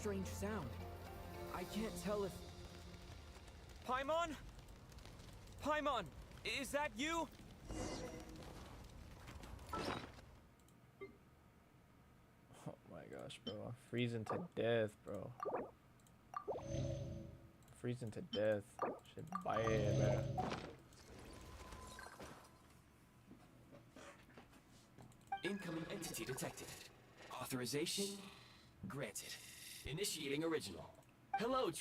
strange sound. I can't tell if... Paimon? Paimon, is that you? Oh my gosh, bro. I'm freezing to death, bro. Freezing to death. Shit, bye, bro. Incoming entity detected. Authorization granted. Initiating original. Hello,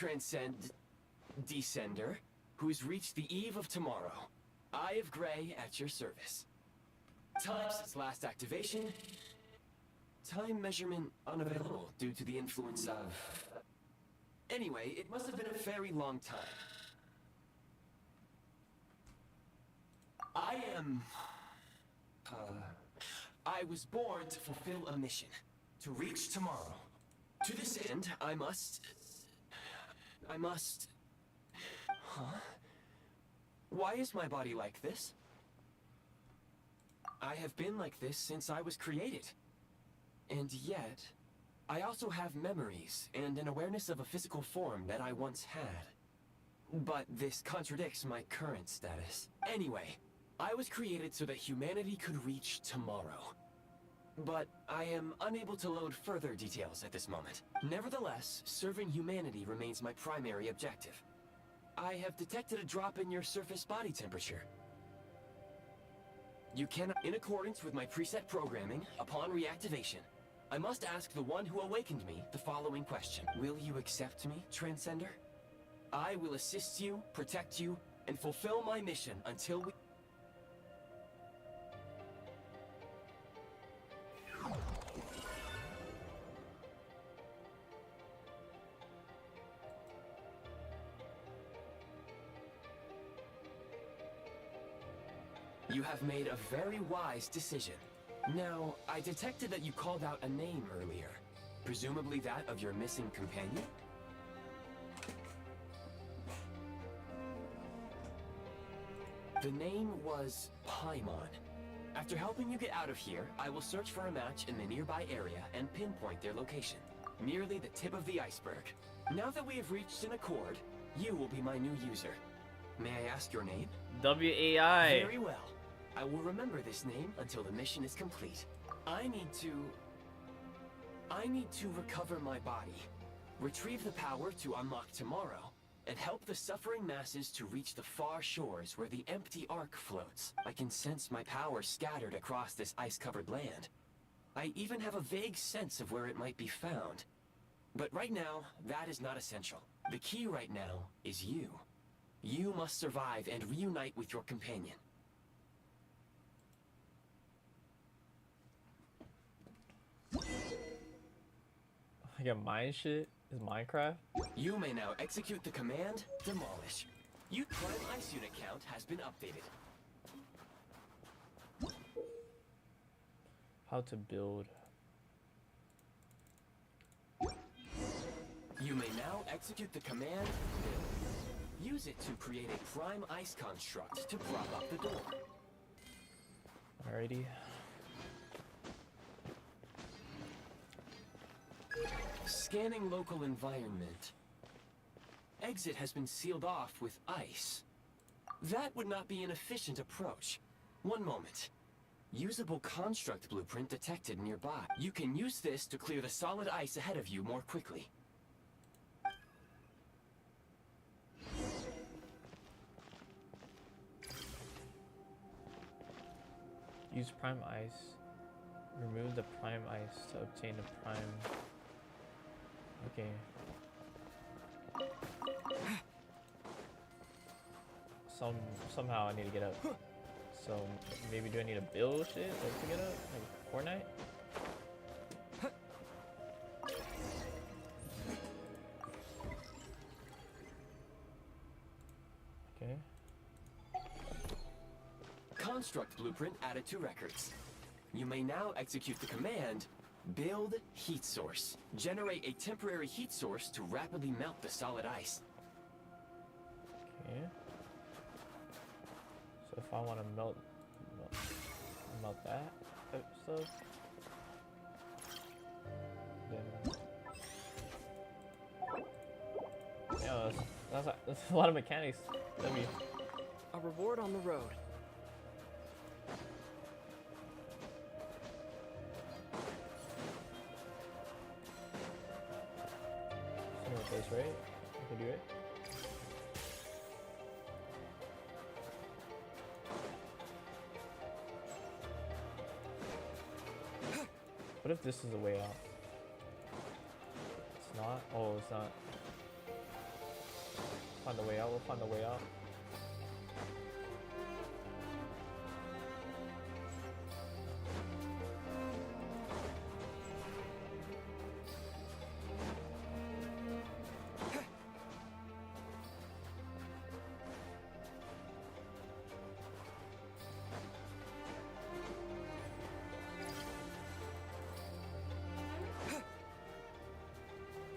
Descender, who's reached the eve of tomorrow. Eye of Gray at your service. Time since last activation. Time measurement unavailable due to the influence of... Anyway, it must have been a very long time. I was born to fulfill a mission. To reach tomorrow. To this end, I must... Huh? Why is my body like this? I have been like this since I was created. And yet, I also have memories and an awareness of a physical form that I once had. But this contradicts my current status. Anyway, I was created so that humanity could reach tomorrow. But I am unable to load further details at this moment. Nevertheless, serving humanity remains my primary objective. I have detected a drop in your surface body temperature. You cannot, in accordance with my preset programming, upon reactivation, I must ask the one who awakened me the following question. Will you accept me, Transcender? I will assist you, protect you, and fulfill my mission until we... You have made a very wise decision. Now, I detected that you called out a name earlier. Presumably that of your missing companion? The name was Paimon. After helping you get out of here, I will search for a match in the nearby area and pinpoint their location. Merely the tip of the iceberg. Now that we have reached an accord, you will be my new user. May I ask your name? WAI. Very well. I will remember this name until the mission is complete. I need to recover my body, retrieve the power to unlock tomorrow, and help the suffering masses to reach the far shores where the empty ark floats. I can sense my power scattered across this ice-covered land. I even have a vague sense of where it might be found. But right now, that is not essential. The key right now is you. You must survive and reunite with your companion. I got mine shit. Is Minecraft? You may now execute the command, Demolish. Your Prime Ice Unit count has been updated. How to build. You may now execute the command, Build. Use it to create a Prime Ice construct to prop up the door. Alrighty. Scanning local environment. Exit has been sealed off with ice. That would not be an efficient approach. One moment. Usable construct blueprint detected nearby. You can use this to clear the solid ice ahead of you more quickly. Use prime ice. Remove the prime ice to obtain the prime. Okay. Somehow I need to get up. So maybe do I need to build shit like to get up? Like Fortnite? Okay. Construct blueprint added to records. You may now execute the command, Build Heat Source. Generate a temporary heat source to rapidly melt the solid ice. Okay. So if I want to melt that type of stuff, then Yeah, that's a lot of mechanics. W. A reward on the road. Similar place, right? I can do it. What if this is the way out? It's not? Oh, it's not. Find the way out, we'll find the way out.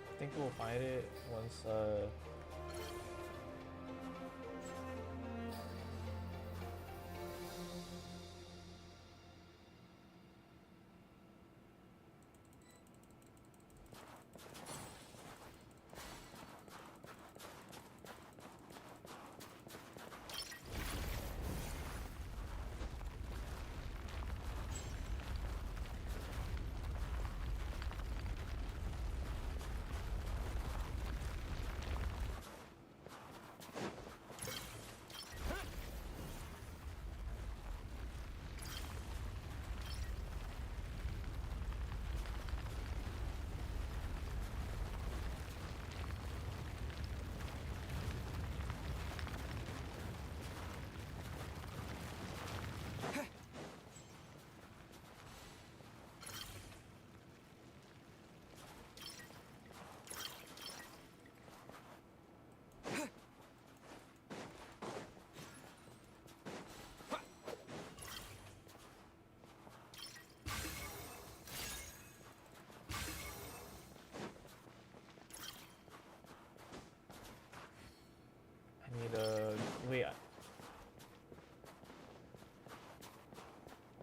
I think we'll find it once wait.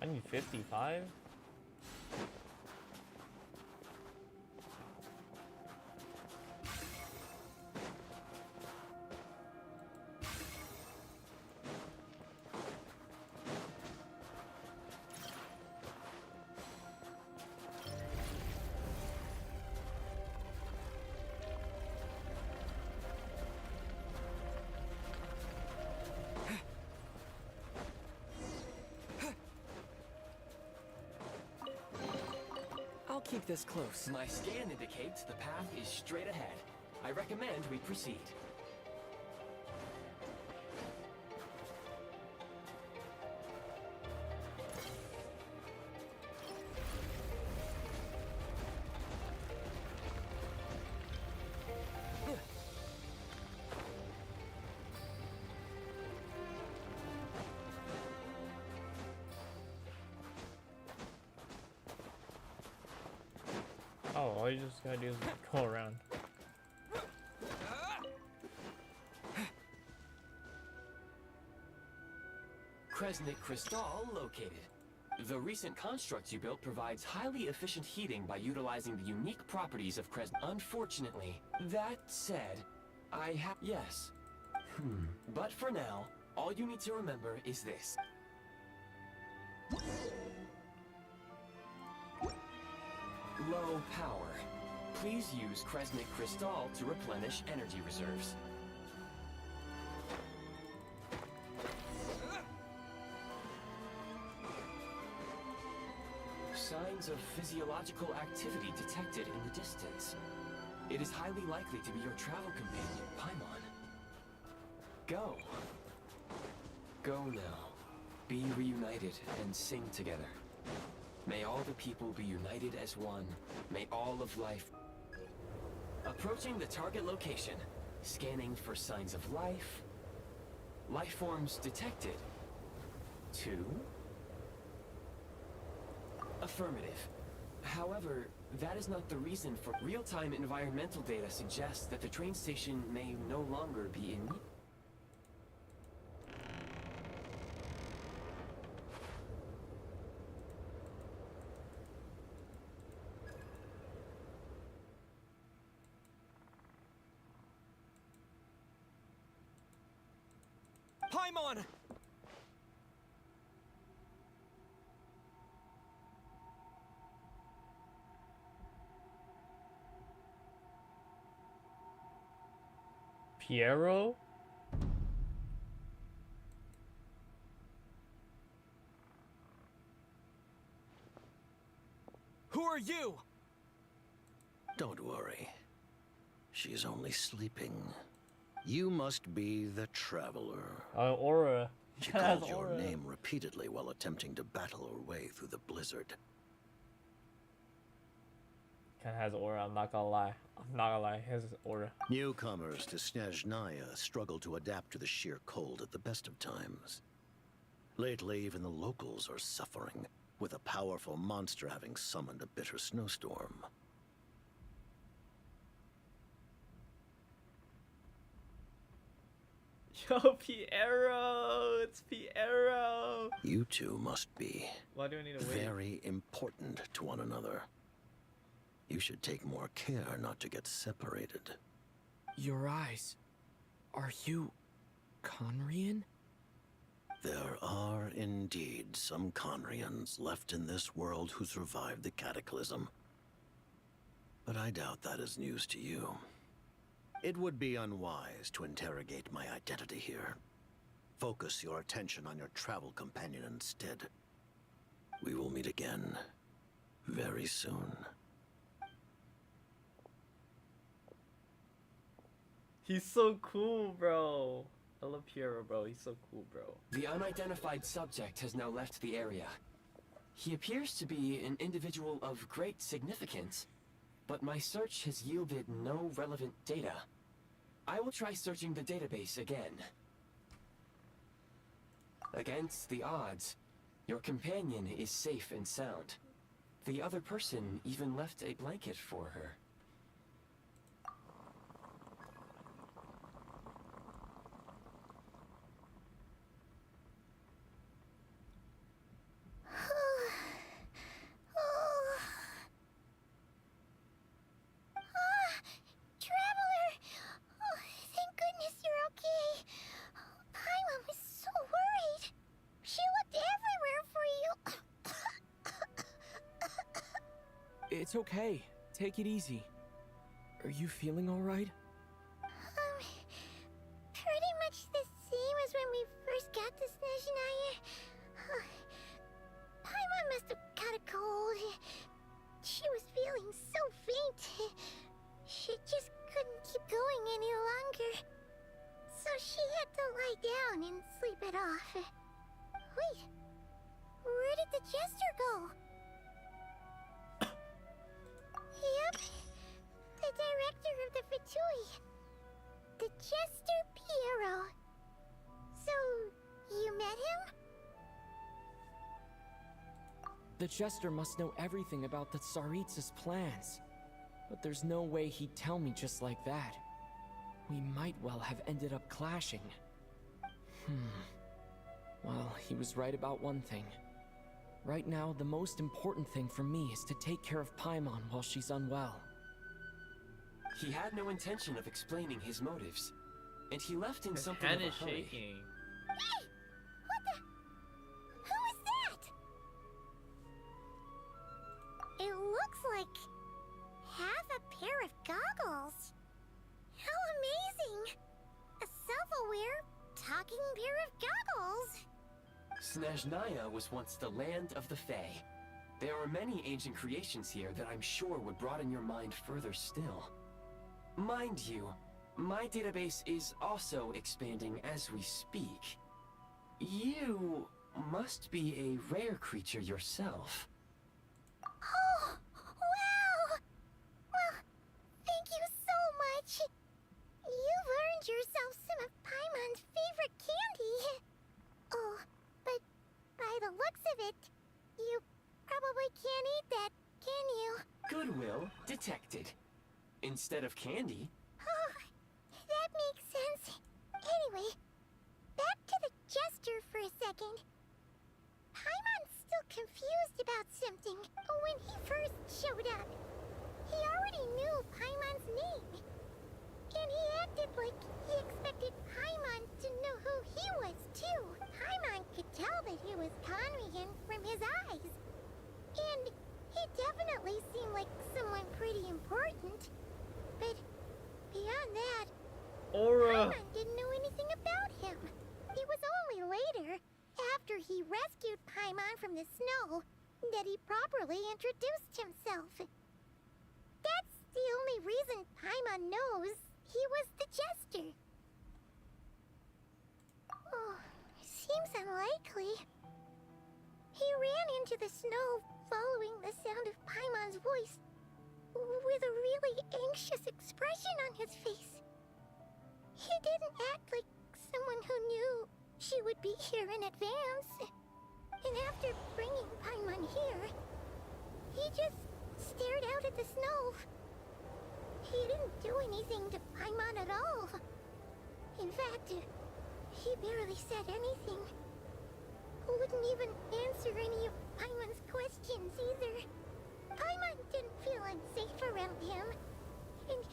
I need 55? I'll keep this close. My scan indicates the path is straight ahead. I recommend we proceed. Oh, all you just gotta do is go around. Kresnik Crystal located. The recent construct you built provides highly efficient heating by utilizing the unique properties of Kresnik. Unfortunately, that said, I have... Yes. But for now, all you need to remember is this. Low power. Please use Kresnik Crystal to replenish energy reserves. Signs of physiological activity detected in the distance. It is highly likely to be your travel companion, Paimon. Go. Go now. Be reunited and sing together. May all the people be united as one. May all of life... Approaching the target location. Scanning for signs of life. Life forms detected. 2. Affirmative. However, that is not the reason for... Real-time environmental data suggests that the train station may no longer be in... Paimon! Piero? Who are you? Don't worry. She's only sleeping. You must be the Traveler. Aura. She Has called your aura. name repeatedly while attempting to battle her way through the blizzard. Kinda has aura, I'm not gonna lie. I'm not gonna lie, his aura. Newcomers to Snezhnaya struggle to adapt to the sheer cold at the best of times. Lately, even the locals are suffering, with a powerful monster having summoned a bitter snowstorm. Yo, Piero! It's Piero! You two must be Why do I need to wait? very important to one another. You should take more care not to get separated. Your eyes. Are you Conrian? There are indeed some Conrians left in this world who survived the cataclysm. But I doubt that is news to you. It would be unwise to interrogate my identity here. Focus your attention on your travel companion instead. We will meet again very soon. He's so cool, bro. I love Piero, bro. He's so cool, bro. The unidentified subject has now left the area. He appears to be an individual of great significance, but my search has yielded no relevant data. I will try searching the database again. Against the odds, your companion is safe and sound. The other person even left a blanket for her. Traveler! Oh, thank goodness you're okay. Paimon was so worried. She looked everywhere for you. It's okay. Take it easy. Are you feeling alright? Pretty much the same as when we first got to Snezhnaya. Paimon must have caught a cold. She was feeling so faint. She just couldn't keep going any longer. So she had to lie down and sleep it off. Wait, where did the jester go? Yep, the director of the Fatui. The Jester Piero. So, you met him? The Jester must know everything about the Tsaritsa's plans. But there's no way he'd tell me just like that. We might well have ended up clashing. Well, he was right about one thing. Right now, the most important thing for me is to take care of Paimon while she's unwell. He had no intention of explaining his motives, and he left in His something hand of a is hurry. shaking. Hey! What the? Who is that? It looks like half a pair of goggles. How amazing! A self-aware, talking pair of goggles. Snezhnaya was once the land of the Fae. There are many ancient creations here that I'm sure would broaden your mind further still. Mind you, my database is also expanding as we speak. You must be a rare creature yourself. Oh, wow! Well, thank you so much. You've earned yourself some of Paimon's favorite candy. Oh, but by the looks of it, you probably can't eat that, can you? Goodwill detected. Instead of candy, Oh, that makes sense. Anyway, back to the Jester for a second. Paimon's still confused about something. When he first showed up, he already knew Paimon's name. And he acted like he expected Paimon to know who he was, after he rescued Paimon from the snow that he properly introduced himself. That's the only reason Paimon knows he was the Jester. Oh, seems unlikely. He ran into the snow following the sound of Paimon's voice with a really anxious expression on his face. He didn't act like someone who knew she would be here in advance. And after bringing Paimon here, he just stared out at the snow. He didn't do anything to Paimon at all. In fact, he barely said anything. Wouldn't even answer any of Paimon's questions either. Paimon didn't feel unsafe around him, and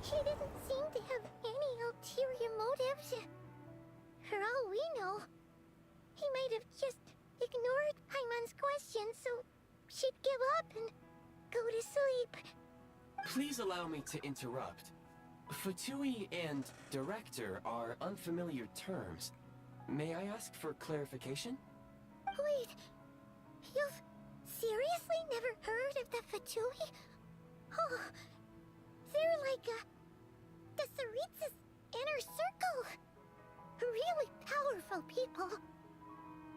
he didn't seem to have any ulterior motives. For all we know, he might have just ignored Paimon's questions so she'd give up and go to sleep. Please allow me to interrupt. Fatui and director are unfamiliar terms. May I ask for clarification? Wait, you've seriously never heard of the Fatui? Oh, they're like the Tsaritsa's inner circle. Really powerful people.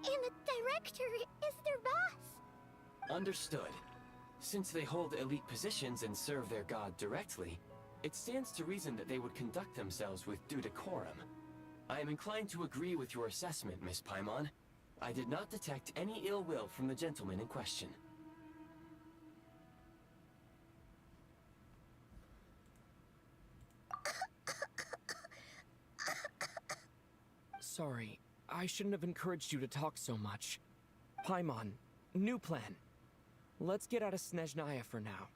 And the director is their boss. Understood. Since they hold elite positions and serve their god directly, it stands to reason that they would conduct themselves with due decorum. I am inclined to agree with your assessment, Miss Paimon. I did not detect any ill will from the gentleman in question. Sorry, I shouldn't have encouraged you to talk so much. Paimon, new plan. Let's get out of Snezhnaya for now.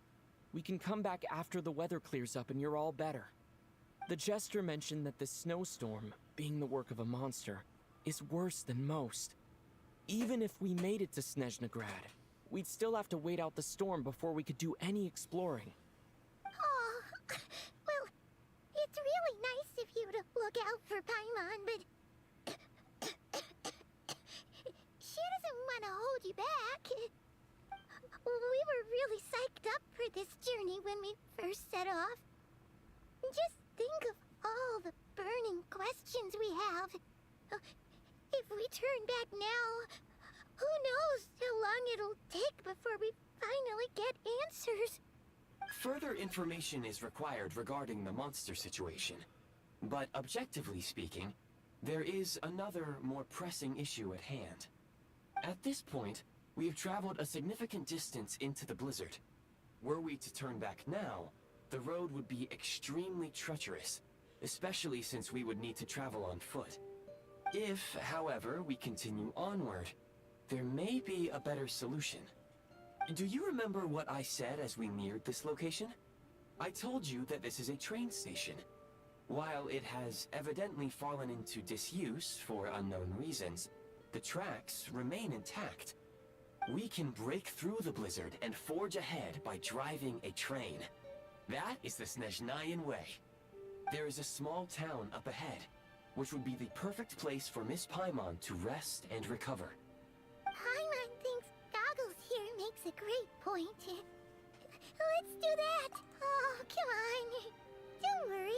We can come back after the weather clears up and you're all better. The Jester mentioned that this snowstorm, being the work of a monster, is worse than most. Even if we made it to Snezhnegrad, we'd still have to wait out the storm before we could do any exploring. Oh, well, it's really nice of you to look out for Paimon, but she doesn't want to hold you back. We were really psyched up for this journey when we first set off. Just think of all the burning questions we have. If we turn back now, who knows how long it'll take before we finally get answers. Further information is required regarding the monster situation. But objectively speaking, there is another, more pressing issue at hand. At this point, we have traveled a significant distance into the blizzard. Were we to turn back now, the road would be extremely treacherous, especially since we would need to travel on foot. If, however, we continue onward, there may be a better solution. Do you remember what I said as we neared this location? I told you that this is a train station. While it has evidently fallen into disuse for unknown reasons, the tracks remain intact. We can break through the blizzard and forge ahead by driving a train. That is the Snezhnayan way. There is a small town up ahead, which would be the perfect place for Miss Paimon to rest and recover. Paimon thinks Goggles here makes a great point. Let's do that. Oh, come on. Don't worry.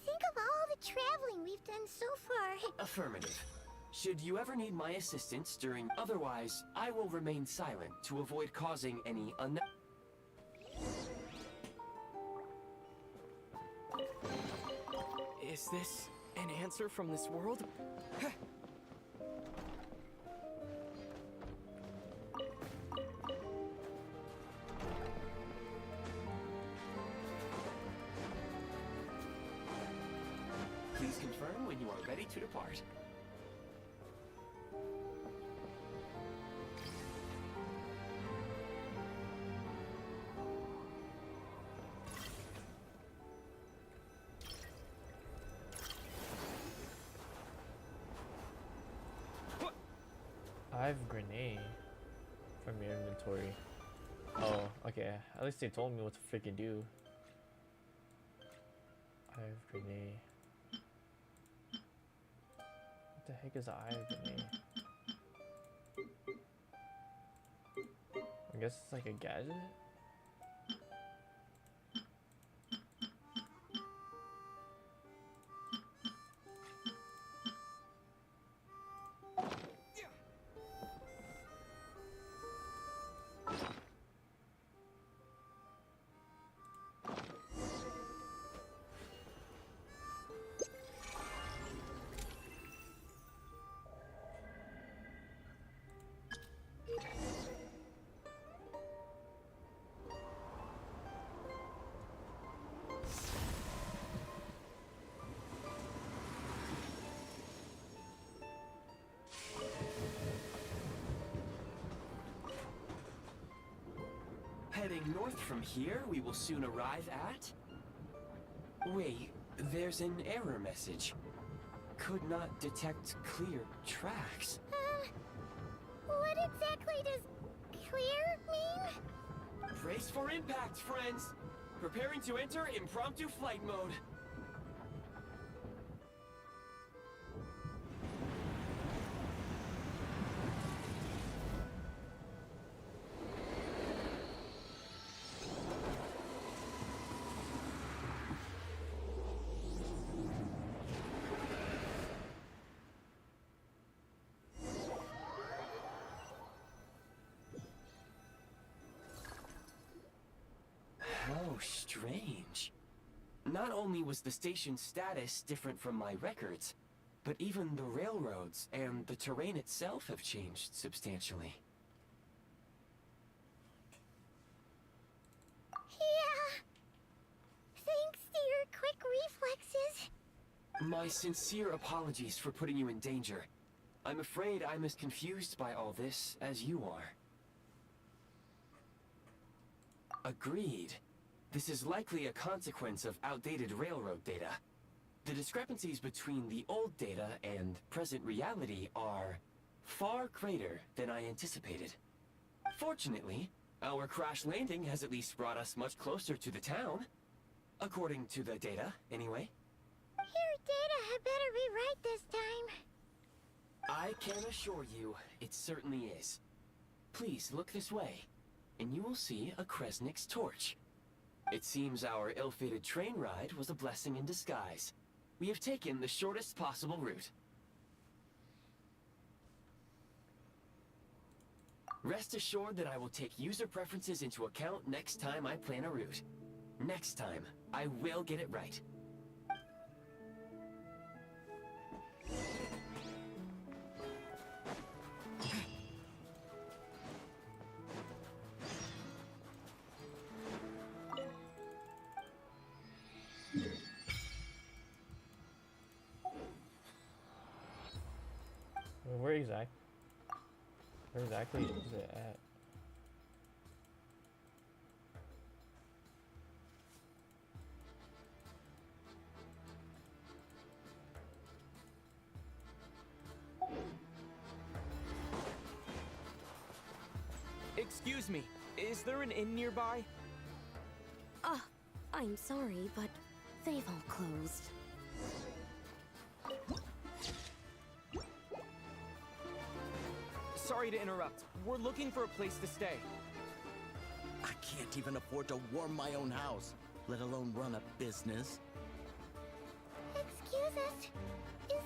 Think of all the traveling we've done so far. Affirmative. Should you ever need my assistance during otherwise, I will remain silent to avoid causing any Is this an answer from this world? Please confirm when you are ready to depart. I have grenade from your inventory. Oh, okay. At least they told me what to freaking do. I have grenade. the heck is an eye grenade? I guess it's like a gadget? Heading north from here, we will soon arrive at... Wait, there's an error message. Could not detect clear tracks. What exactly does clear mean? Brace for impact, friends! Preparing to enter impromptu flight mode. How strange. Not only was the station's status different from my records, but even the railroads and the terrain itself have changed substantially. Yeah. Thanks to your quick reflexes. My sincere apologies for putting you in danger. I'm afraid I'm as confused by all this as you are. Agreed. This is likely a consequence of outdated railroad data. The discrepancies between the old data and present reality are far greater than I anticipated. Fortunately, our crash landing has at least brought us much closer to the town. According to the data, anyway. Your data had better be right this time. I can assure you, it certainly is. Please look this way, and you will see a Kresnik's torch. It seems our ill-fated train ride was a blessing in disguise. We have taken the shortest possible route. Rest assured that I will take user preferences into account next time I plan a route. Next time, I will get it right. Where exactly is it at? Excuse me, is there an inn nearby? I'm sorry, but they've all closed. Sorry to interrupt. We're looking for a place to stay. I can't even afford to warm my own house, let alone run a business. Excuse us. Is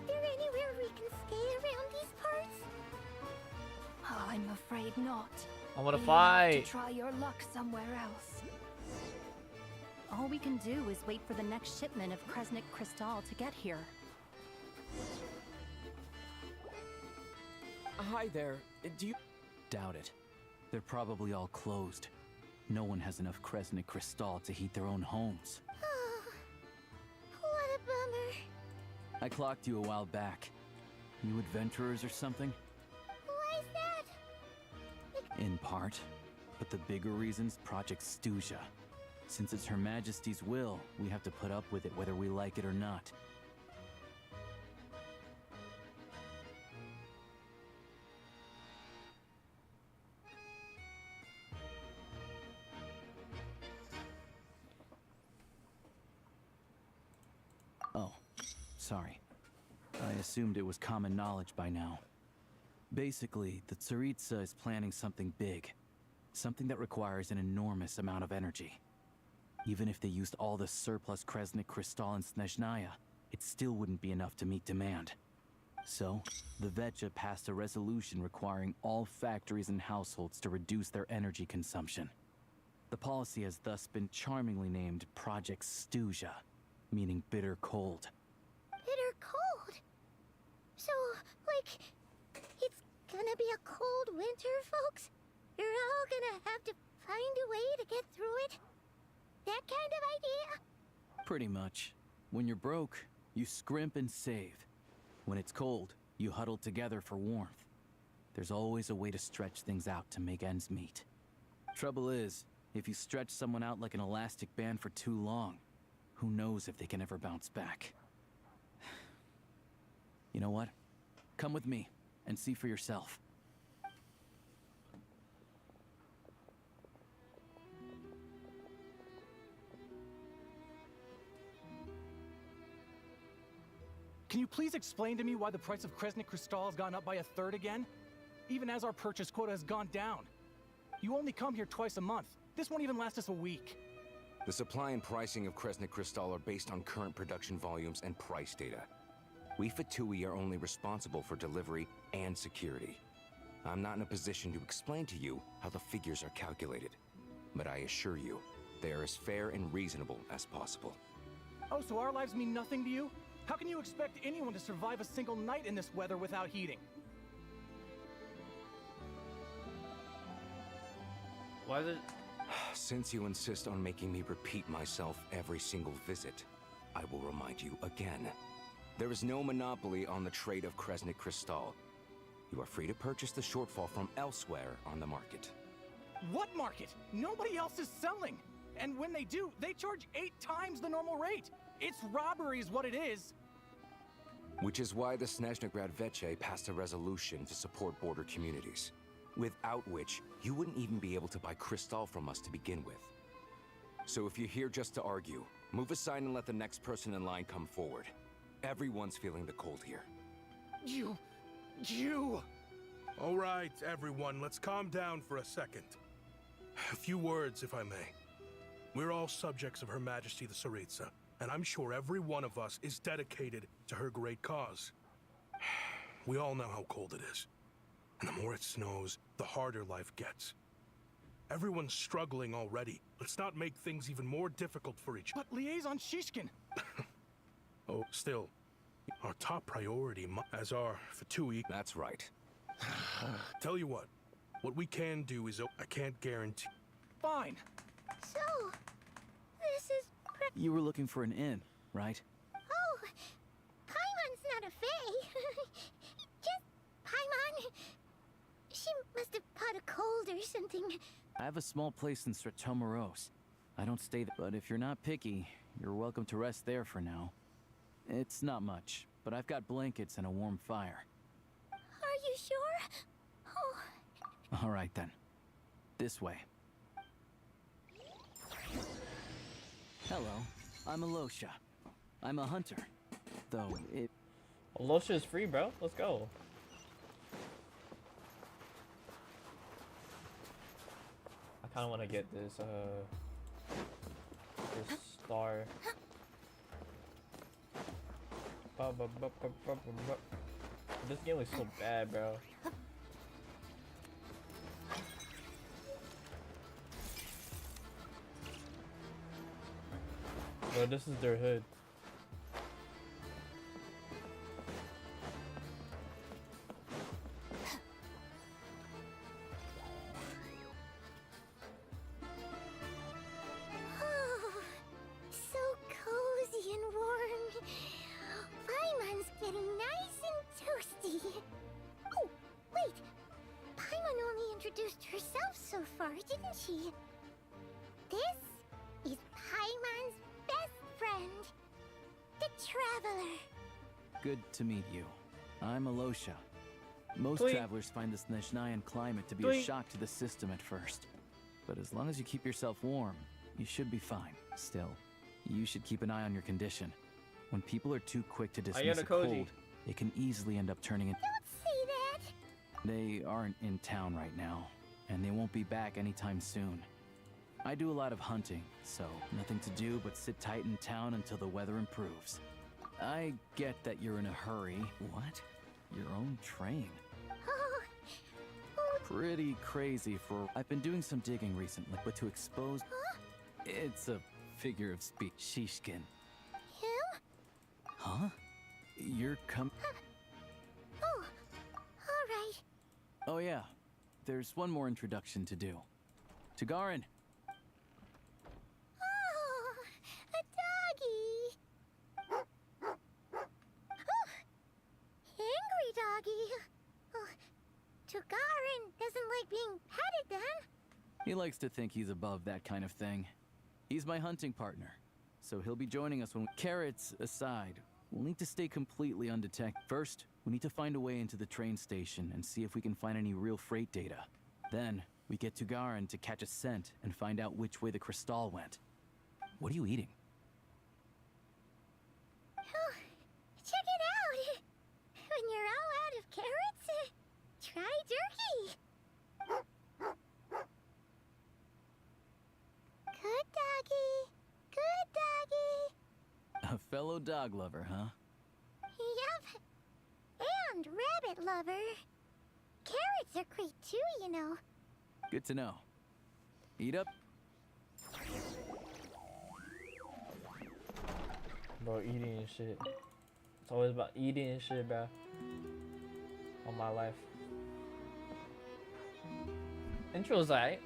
there anywhere we can stay around these parts? Oh, I'm afraid not. I wanna You'll have fight! to try your luck somewhere else. All we can do is wait for the next shipment of Kresnik Crystal to get here. Hi there. Do you... Doubt it. They're probably all closed. No one has enough Kresnik Crystal to heat their own homes. Oh, what a bummer. I clocked you a while back. You adventurers or something? Why is that? In part. But the bigger reason's Project Stuja. Since it's Her Majesty's will, we have to put up with it whether we like it or not. Oh, sorry. I assumed it was common knowledge by now. Basically, the Tsaritsa is planning something big. Something that requires an enormous amount of energy. Even if they used all the surplus Kresnik Crystal in Snezhnaya, it still wouldn't be enough to meet demand. So, the Vetja passed a resolution requiring all factories and households to reduce their energy consumption. The policy has thus been charmingly named Project Stuja, meaning bitter cold. Bitter cold? So, like, it's gonna be a cold winter, folks? You're all gonna have to find a way to get through it? That kind of idea? Pretty much. When you're broke, you scrimp and save. When it's cold, you huddle together for warmth. There's always a way to stretch things out to make ends meet. Trouble is, if you stretch someone out like an elastic band for too long, who knows if they can ever bounce back. You know what? Come with me and see for yourself. Can you please explain to me why the price of Kresnik Crystal has gone up by 1/3 again? Even as our purchase quota has gone down. You only come here twice a month. This won't even last us a week. The supply and pricing of Kresnik Crystal are based on current production volumes and price data. We Fatui are only responsible for delivery and security. I'm not in a position to explain to you how the figures are calculated, but I assure you, they are as fair and reasonable as possible. Oh, so our lives mean nothing to you? How can you expect anyone to survive a single night in this weather without heating? Why is it? Since you insist on making me repeat myself every single visit, I will remind you again. There is no monopoly on the trade of Kresnik Crystal. You are free to purchase the shortfall from elsewhere on the market. What market? Nobody else is selling. And when they do, they charge 8 times the normal rate. It's robbery is what it is. Which is why the Snezhnegrad Veche passed a resolution to support border communities, without which you wouldn't even be able to buy Crystal from us to begin with. So if you're here just to argue, move aside and let the next person in line come forward. Everyone's feeling the cold here. You... All right, everyone, let's calm down for a second. A few words, if I may. We're all subjects of Her Majesty the Tsaritsa, and I'm sure every one of us is dedicated to her great cause. We all know how cold it is. And the more it snows, the harder life gets. Everyone's struggling already. Let's not make things even more difficult for each other. But Liaison Shishkin... Oh, still, our top priority as our Fatui... That's right. Tell you what we can do is... I can't guarantee... Fine. So, this is... You were looking for an inn, right? Oh, Paimon's not a fae. Just Paimon. She must have caught a cold or something. I have a small place in Stratomoros. I don't stay there, but if you're not picky, you're welcome to rest there for now. It's not much, but I've got blankets and a warm fire. Are you sure? Oh. All right then. This way. Hello, I'm Alosha. I'm a hunter. Though it... Alosha is free, bro. Let's go. I kind of want to get this star. This game is so bad, bro. Bro, this is their hood. So cozy and warm. Paimon's getting nice and toasty. Oh, wait. Paimon only introduced herself so far, didn't she? This is Paimon's best friend, the Traveler. Good to meet you. I'm Alosha. Most Tweet. travelers find the Snezhnayan climate to be a Tweet. shock to the system at first. But as long as you keep yourself warm, you should be fine. Still, you should keep an eye on your condition. When people are too quick to dismiss Ayana a Koji. cold, it can easily end up turning into... Don't say that! They aren't in town right now, and they won't be back anytime soon. I do a lot of hunting, so nothing to do but sit tight in town until the weather improves. I get that you're in a hurry. What? Your own train? Oh, Pretty crazy for... I've been doing some digging recently, but to expose... Huh? It's a figure of speech. Shishkin. Him? Huh? You're Oh, alright. Oh yeah, there's one more introduction to do. Tagarin! Oh, a doggy. Oh, angry doggy. Oh, Tugarin doesn't like being petted then. He likes to think he's above that kind of thing. He's my hunting partner, so he'll be joining us when... Carrots aside, we'll need to stay completely undetected. First, we need to find a way into the train station and see if we can find any real freight data. Then, we get Tugarin to catch a scent and find out which way the crystal went. What are you eating? Oh, check it out. When you're all out of carrots, try jerky. Good doggy. Good doggy. A fellow dog lover, huh? Yep. And rabbit lover. Carrots are great too, you know. Good to know. Eat up. Bro, eating and shit. It's always about eating and shit, bro. All my life. Intro's alright.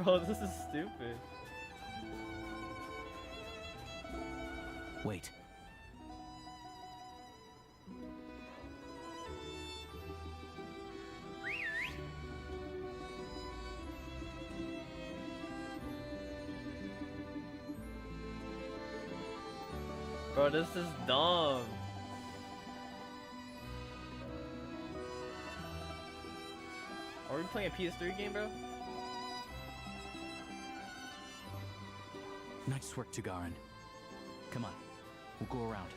Bro, this is stupid. Wait. Bro, this is dumb. Are we playing a PS3 game, bro? Nice work, Tugarin. Come on, we'll go around.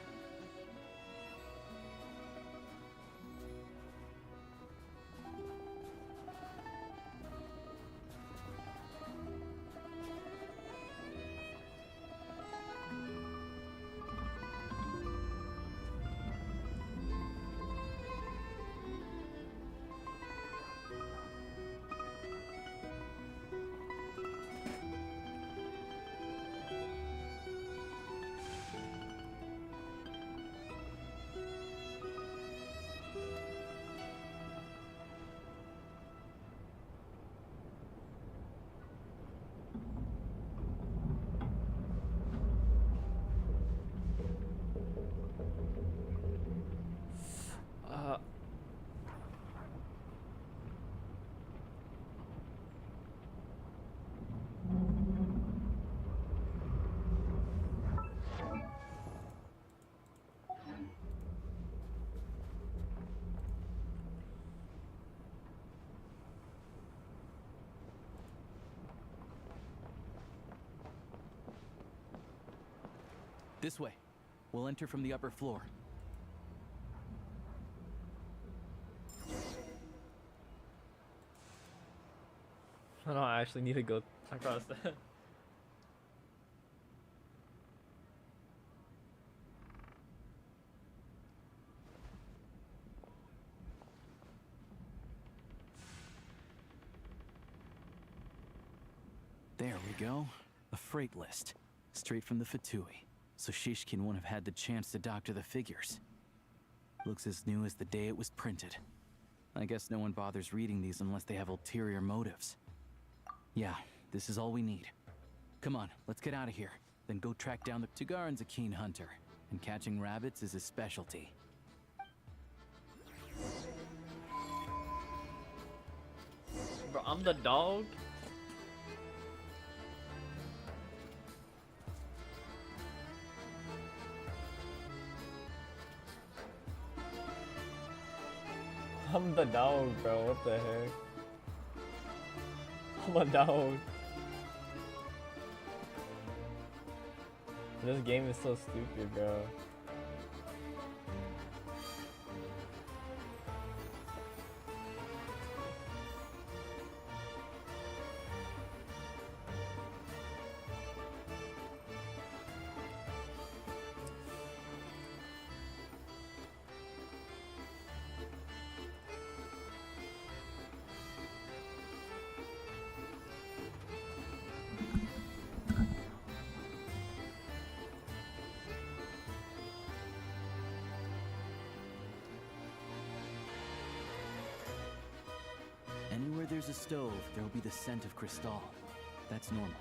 This way. We'll enter from the upper floor. I don't actually need to go across that. There we go. A freight list. Straight from the Fatui. So Shishkin won't have had the chance to doctor the figures. Looks as new as the day it was printed. I guess no one bothers reading these unless they have ulterior motives. Yeah, this is all we need. Come on, let's get out of here. Then go track down the... Tugarin's a keen hunter, and catching rabbits is his specialty. Bro, I'm the dog? I'm the dog, bro. What the heck? I'm a dog. This game is so stupid, bro. Anywhere there's a stove, there will be the scent of Cristal. That's normal.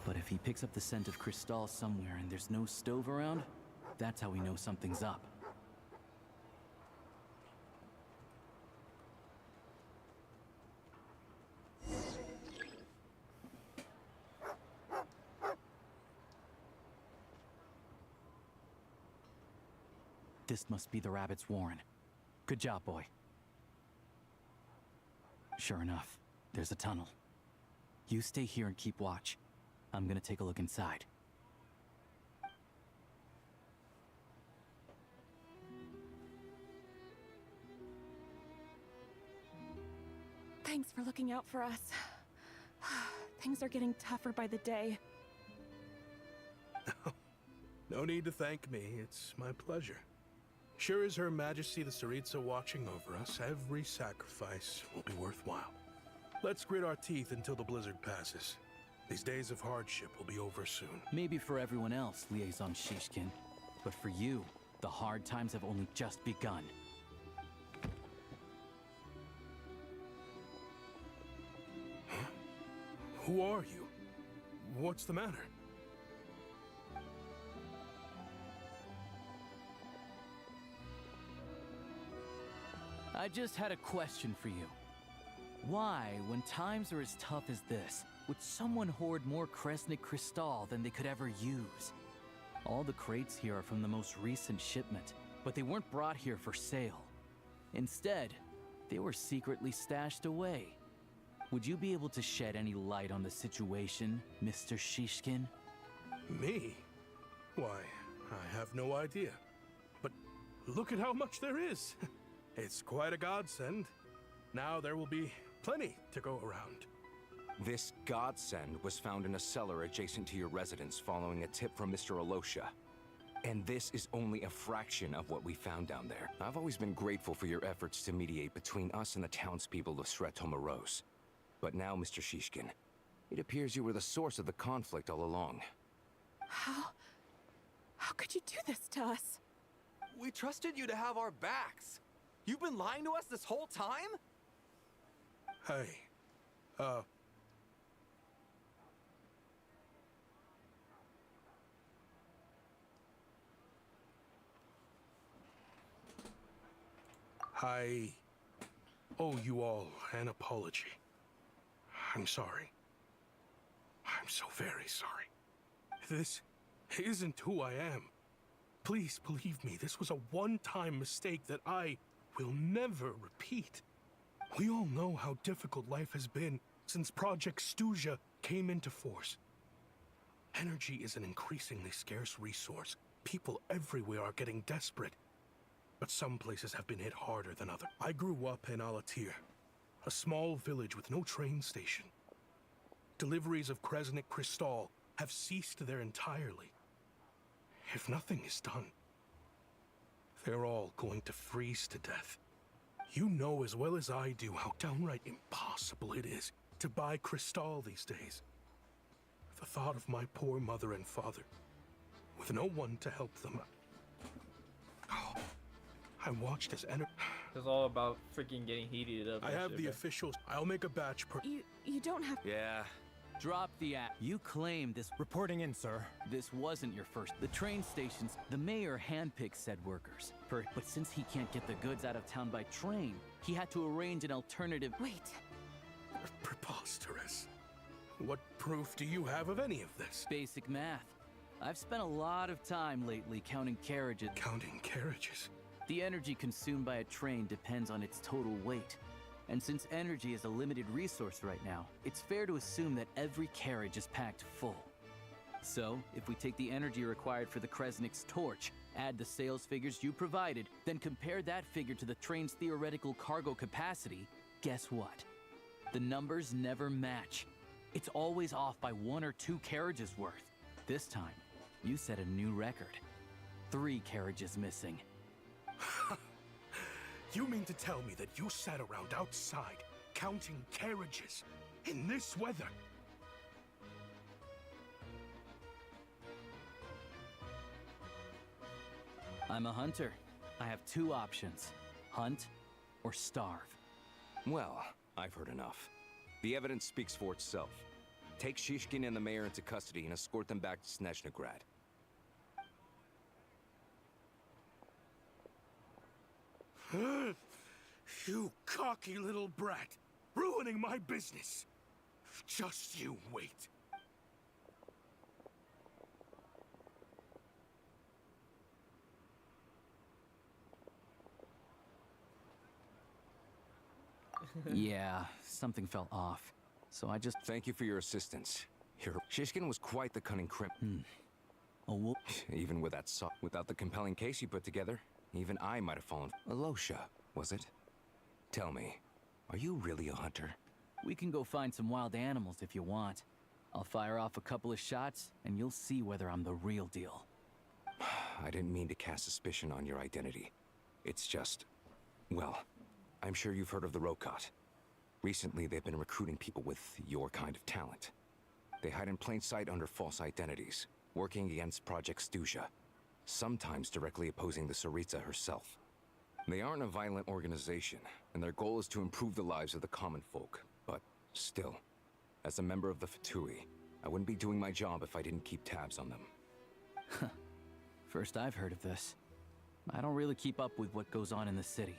But if he picks up the scent of Cristal somewhere and there's no stove around, that's how we know something's up. This must be the rabbit's warren. Good job, boy. Sure enough, there's a tunnel. You stay here and keep watch. I'm gonna take a look inside. Thanks for looking out for us. Things are getting tougher by the day. No need to thank me. It's my pleasure. Sure is Her Majesty the Tsaritsa watching over us. Every sacrifice will be worthwhile. Let's grit our teeth until the blizzard passes. These days of hardship will be over soon. Maybe for everyone else, Liaison Shishkin. But for you, the hard times have only just begun. Huh? Who are you? What's the matter? I just had a question for you. Why, when times are as tough as this, would someone hoard more Kresnik Cristal than they could ever use? All the crates here are from the most recent shipment, but they weren't brought here for sale. Instead, they were secretly stashed away. Would you be able to shed any light on the situation, Mr. Shishkin? Me? Why, I have no idea. But look at how much there is. It's quite a godsend. Now there will be plenty to go around. This godsend was found in a cellar adjacent to your residence following a tip from Mr. Alosha. And this is only a fraction of what we found down there. I've always been grateful for your efforts to mediate between us and the townspeople of Sretomaros. But now, Mr. Shishkin, it appears you were the source of the conflict all along. How could you do this to us? We trusted you to have our backs. You've been lying to us this whole time? Hey, I owe you all an apology. I'm sorry. I'm so very sorry. This isn't who I am. Please believe me, this was a one-time mistake that I will never repeat. We all know how difficult life has been since Project Stuja came into force. Energy is an increasingly scarce resource. People everywhere are getting desperate. But some places have been hit harder than others. I grew up in Alatir, a small village with no train station. Deliveries of Kresnik Crystal have ceased there entirely. If nothing is done, they're all going to freeze to death. You know as well as I do how downright impossible it is to buy Crystal these days. The thought of my poor mother and father, with no one to help them. Oh, I watched as It's all about freaking getting heated up. I have the officials. I'll make a batch per. You don't have. Yeah. Drop the act. You claim this. Reporting in, sir. This wasn't your first. The train stations, the mayor handpicked said workers. But since he can't get the goods out of town by train, he had to arrange an alternative. Wait. Preposterous. What proof do you have of any of this? Basic math. I've spent a lot of time lately counting carriages. Counting carriages? The energy consumed by a train depends on its total weight. And since energy is a limited resource right now, it's fair to assume that every carriage is packed full. So, if we take the energy required for the Kresnik's torch, add the sales figures you provided, then compare that figure to the train's theoretical cargo capacity, guess what? The numbers never match. It's always off by 1 or 2 carriages worth. This time, you set a new record. 3 carriages missing. You mean to tell me that you sat around outside, counting carriages, in this weather? I'm a hunter. I have 2 options. Hunt or starve. Well, I've heard enough. The evidence speaks for itself. Take Shishkin and the mayor into custody and escort them back to Snezhnograd. You cocky little brat, ruining my business. Just you wait. Yeah, something felt off. So I just... Thank you for your assistance. Shishkin was quite the cunning Oh, even with that without the compelling case you put together, even I might have fallen. Alosha, was it? Tell me, are you really a hunter? We can go find some wild animals if you want. I'll fire off a couple of shots, and you'll see whether I'm the real deal. I didn't mean to cast suspicion on your identity. It's just... Well, I'm sure you've heard of the Rokot. Recently, they've been recruiting people with your kind of talent. They hide in plain sight under false identities, working against Project Stuja, sometimes directly opposing the Tsaritsa herself. They aren't a violent organization, and their goal is to improve the lives of the common folk. But still, as a member of the Fatui, I wouldn't be doing my job if I didn't keep tabs on them. First I've heard of this. I don't really keep up with what goes on in the city.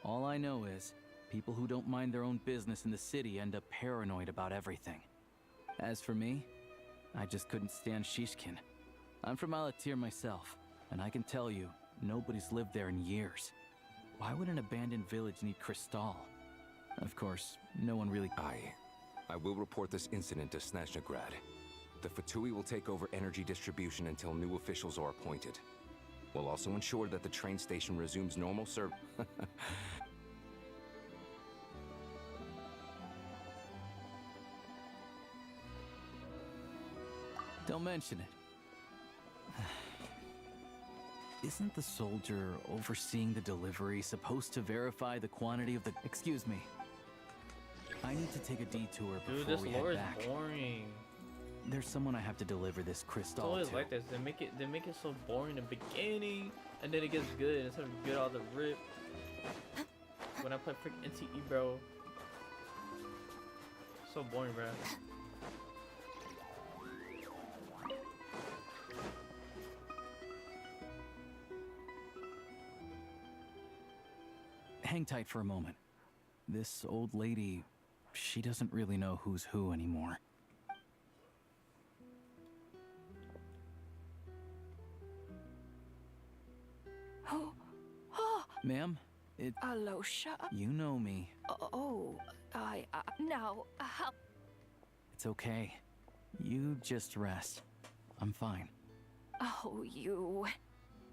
All I know is, people who don't mind their own business in the city end up paranoid about everything. As for me, I just couldn't stand Shishkin. I'm from Alatir myself, and I can tell you, nobody's lived there in years. Why would an abandoned village need Crystal? Of course, no one really... I will report this incident to Snezhnograd. The Fatui will take over energy distribution until new officials are appointed. We'll also ensure that the train station resumes normal service. Don't mention it. Isn't the soldier overseeing the delivery supposed to verify the quantity of the... Excuse me. I need to take a detour Dude, before this we lore head is back. boring. There's someone I have to deliver this It's crystal always to. like this. They make it so boring in the beginning, and then it gets good instead of good all the rip. When I play freaking NTE, bro. So boring, bro. Hang tight for a moment. This old lady, she doesn't really know who's who anymore. Oh, Ma'am, Alosha. you know me. Now, how... It's okay. You just rest. I'm fine. Oh, you.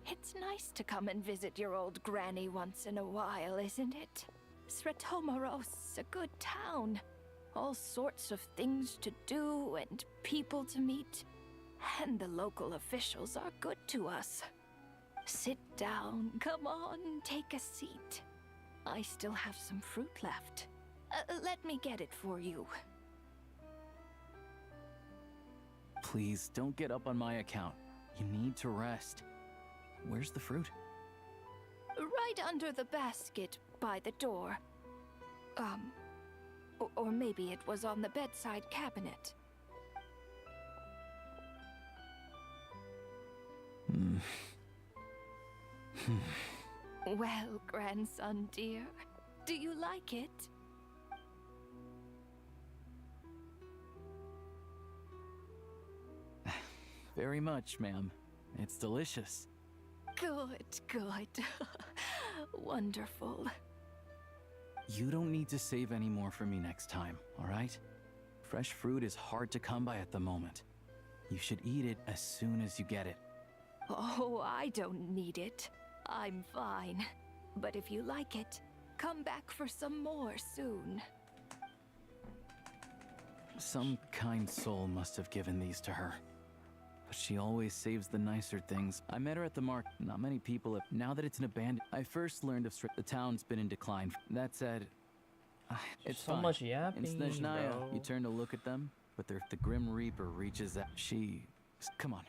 It's nice to come and visit your old granny once in a while, isn't it? Sretomaros, a good town. All sorts of things to do and people to meet. And the local officials are good to us. Sit down, come on, take a seat. I still have some fruit left. Let me get it for you. Please, don't get up on my account. You need to rest. Where's the fruit? Right under the basket by the door. Or maybe it was on the bedside cabinet. Well, grandson dear, do you like it? Very much, ma'am. It's delicious. Good, good. Wonderful. You don't need to save any more for me next time, all right? Fresh fruit is hard to come by at the moment. You should eat it as soon as you get it. Oh, I don't need it. I'm fine. But if you like it, come back for some more soon. Some kind soul must have given these to her. But she always saves the nicer things. I met her at the market. Not many people have. Now that it's an abandoned... I first learned of the town's been in decline. That said, it's so fine. much yapping, In Snezhnaya, bro. you turn to look at them, but if the Grim Reaper reaches out, come on.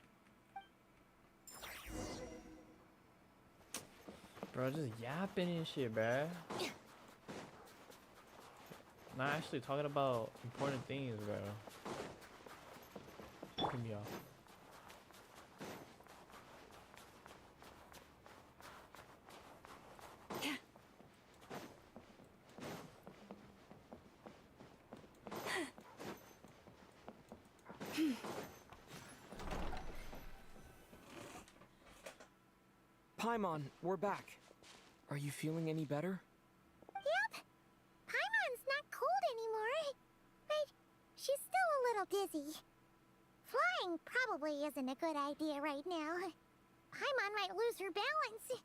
Bro, just yapping and shit, bro. Not actually talking about important things, bro. Fucking me off. Paimon, we're back. Are you feeling any better? Yep. Paimon's not cold anymore. But she's still a little dizzy. Flying probably isn't a good idea right now. Paimon might lose her balance.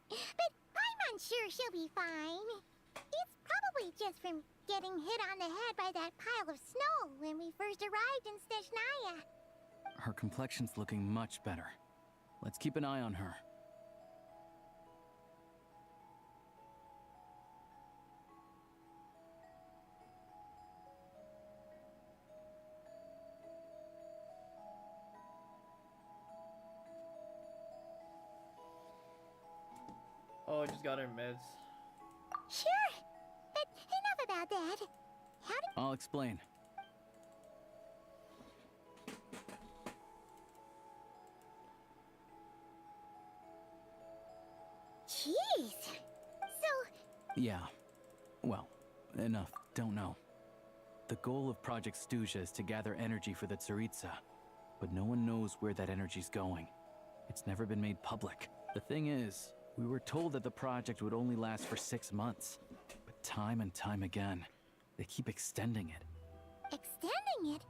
But Paimon's sure she'll be fine. It's probably just from getting hit on the head by that pile of snow when we first arrived in Snezhnaya. Her complexion's looking much better. Let's keep an eye on her. Oh, I just got her meds. Sure. But enough about that. How did... I'll explain. Jeez. So... Yeah. Well, enough. Don't know. The goal of Project Stuja is to gather energy for the Tsaritsa, but no one knows where that energy's going. It's never been made public. The thing is, we were told that the project would only last for 6 months, but time and time again, they keep extending it. Extending it?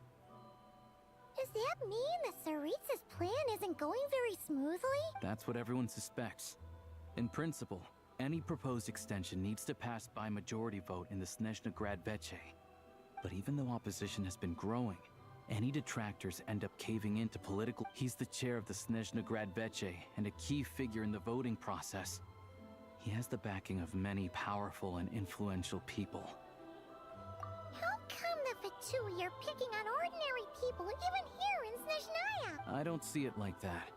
Does that mean the Tsaritsa's plan isn't going very smoothly? That's what everyone suspects. In principle, any proposed extension needs to pass by majority vote in the Snezhnegrad Veche. But even though opposition has been growing, any detractors end up caving into political... He's the chair of the Snezhnegrad Veche and a key figure in the voting process. He has the backing of many powerful and influential people. How come the Fatui are picking on ordinary people even here in Snezhnaya? I don't see it like that.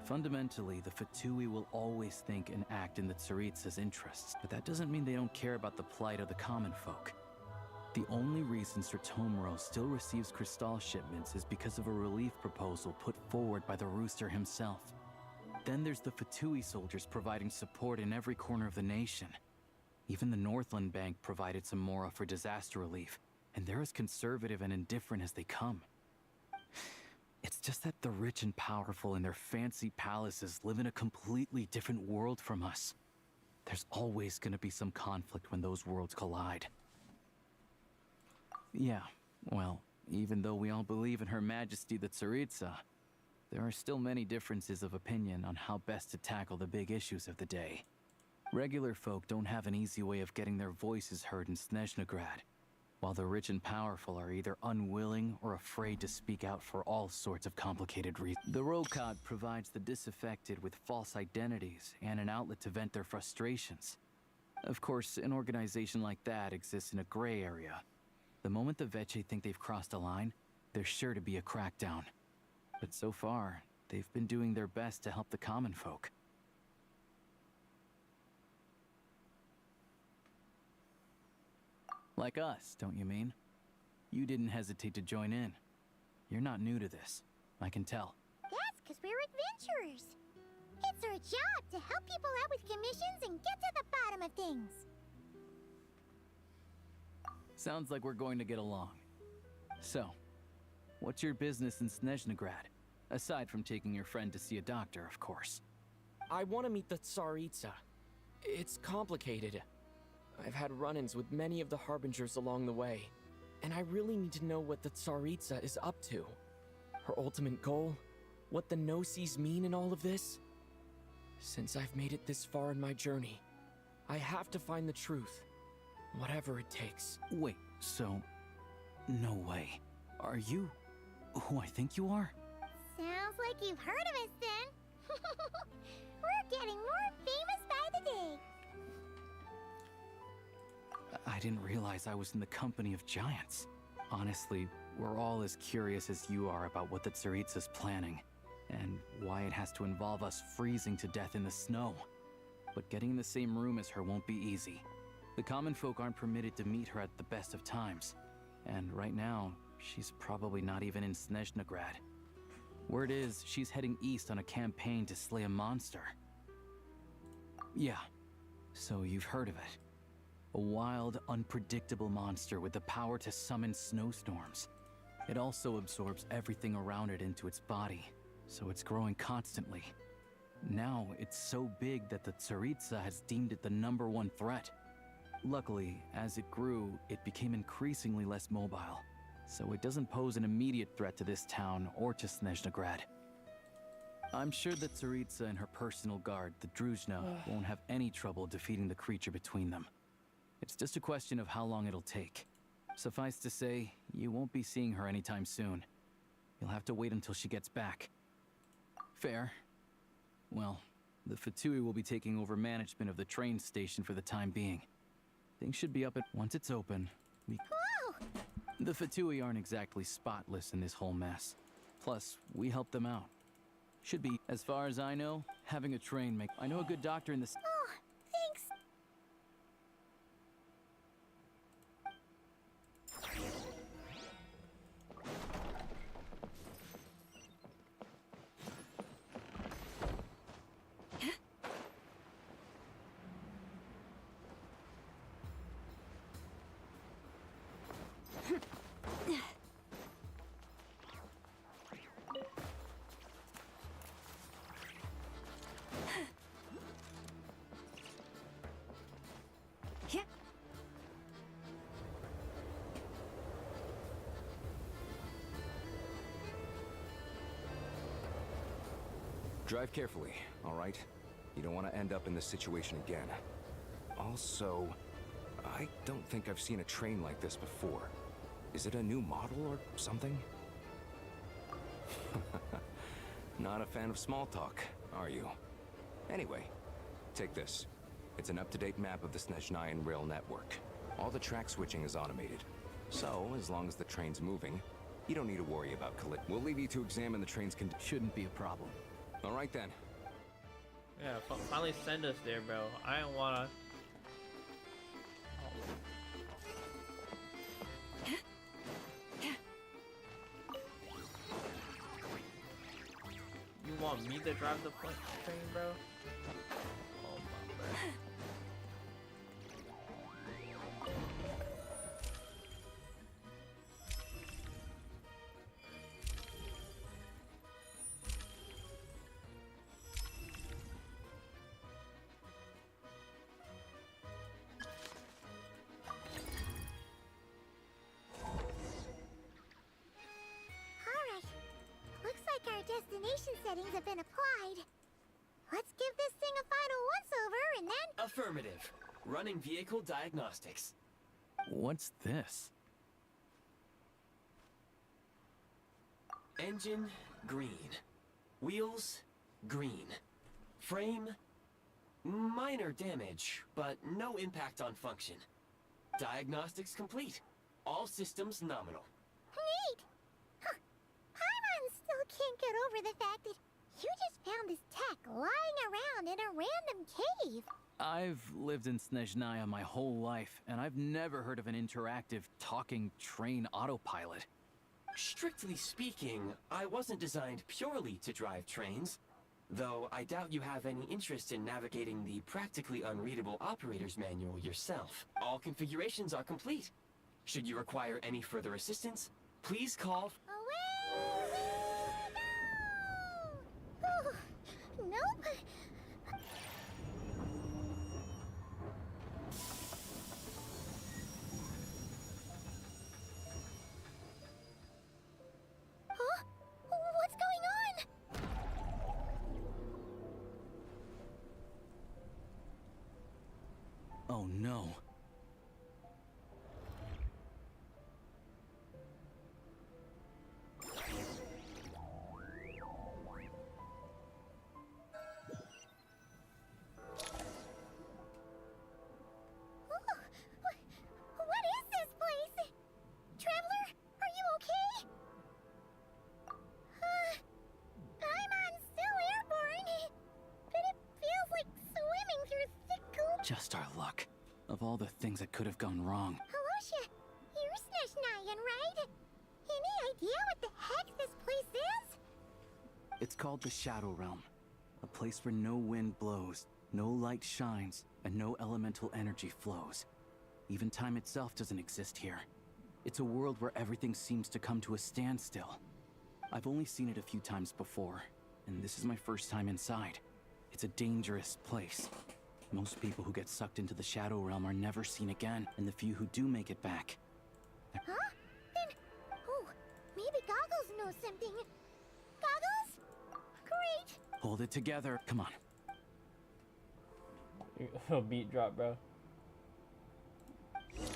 Fundamentally, the Fatui will always think and act in the Tsaritsa's interests, but that doesn't mean they don't care about the plight of the common folk. The only reason Sir Tomro still receives Crystal shipments is because of a relief proposal put forward by the Rooster himself. Then there's the Fatui soldiers providing support in every corner of the nation. Even the Northland Bank provided some mora for disaster relief, and they're as conservative and indifferent as they come. It's just that the rich and powerful in their fancy palaces live in a completely different world from us. There's always gonna be some conflict when those worlds collide. Yeah, well, even though we all believe in Her Majesty the Tsaritsa, there are still many differences of opinion on how best to tackle the big issues of the day. Regular folk don't have an easy way of getting their voices heard in Snezhnegrad, while the rich and powerful are either unwilling or afraid to speak out for all sorts of complicated reasons. The Rokad provides the disaffected with false identities and an outlet to vent their frustrations. Of course, an organization like that exists in a gray area. The moment the Veche think they've crossed a line, there's sure to be a crackdown. But so far, they've been doing their best to help the common folk. Like us, don't you mean? You didn't hesitate to join in. You're not new to this, I can tell. That's because we're adventurers. It's our job to help people out with commissions and get to the bottom of things. Sounds like we're going to get along. So, what's your business in Snezhnograd? Aside from taking your friend to see a doctor, of course. I want to meet the Tsaritsa. It's complicated. I've had run-ins with many of the Harbingers along the way, and I really need to know what the Tsaritsa is up to. Her ultimate goal? What the Gnosis mean in all of this? Since I've made it this far in my journey, I have to find the truth. Whatever it takes. Wait, so... No way. Are you who I think you are? Sounds like you've heard of us then. We're getting more famous by the day. I didn't realize I was in the company of giants. Honestly, we're all as curious as you are about what the Tsaritsa's planning, and why it has to involve us freezing to death in the snow. But getting in the same room as her won't be easy. The common folk aren't permitted to meet her at the best of times, and right now, she's probably not even in Snezhnograd. Word is, she's heading east on a campaign to slay a monster. Yeah, so you've heard of it. A wild, unpredictable monster with the power to summon snowstorms. It also absorbs everything around it into its body, so it's growing constantly. Now, it's so big that the Tsaritsa has deemed it the #1 threat. Luckily, as it grew, it became increasingly less mobile, so it doesn't pose an immediate threat to this town or to Snezhnograd. I'm sure that Tsaritsa and her personal guard, the Druzhna, won't have any trouble defeating the creature between them. It's just a question of how long it'll take. Suffice to say, you won't be seeing her anytime soon. You'll have to wait until she gets back. Fair. Well, the Fatui will be taking over management of the train station for the time being. Things should be up at once it's open. Whoa! The Fatui aren't exactly spotless in this whole mess. Plus, we help them out. Should be, as far as I know, having a train make. I know a good doctor in the. Oh, thanks. Drive carefully, all right? You don't want to end up in this situation again. Also, I don't think I've seen a train like this before. Is it a new model or something? Not a fan of small talk, are you? Anyway, take this. It's an up-to-date map of the Snezhnayan rail network. All the track switching is automated. So, as long as the train's moving, you don't need to worry about collision. We'll leave you to examine the train's condition. Shouldn't be a problem. All right then. Yeah, finally send us there, bro. I don't wanna. You want me to drive the train, bro? Oh my bro. Destination settings have been applied. Let's give this thing a final once-over and then... Affirmative. Running vehicle diagnostics. What's this? Engine, green. Wheels, green. Frame, minor damage, but no impact on function. Diagnostics complete. All systems nominal. Neat! Huh. Paimon still can't get over the fact that you just found this tech lying around in a random cave. I've lived in Snezhnaya my whole life, and I've never heard of an interactive, talking train autopilot. Strictly speaking, I wasn't designed purely to drive trains, though I doubt you have any interest in navigating the practically unreadable operator's manual yourself. All configurations are complete. Should you require any further assistance, please call... Nope. Huh? What's going on? Oh no. What is this place? Traveler, are you okay? Paimon's still airborne, but it feels like swimming through thick goop. Just our luck. Of all the things that could have gone wrong. Halosha, you're Snezhnayan, right? Any idea what the heck this place is? It's called the Shadow Realm. A place where no wind blows, no light shines, and no elemental energy flows. Even time itself doesn't exist here. It's a world where everything seems to come to a standstill. I've only seen it a few times before, and this is my first time inside. It's a dangerous place. Most people who get sucked into the Shadow Realm are never seen again, and the few who do make it back. Huh? Then... Oh, maybe Goggles knows something. Goggles? Great! Hold it together. Come on. Beat drop, bro.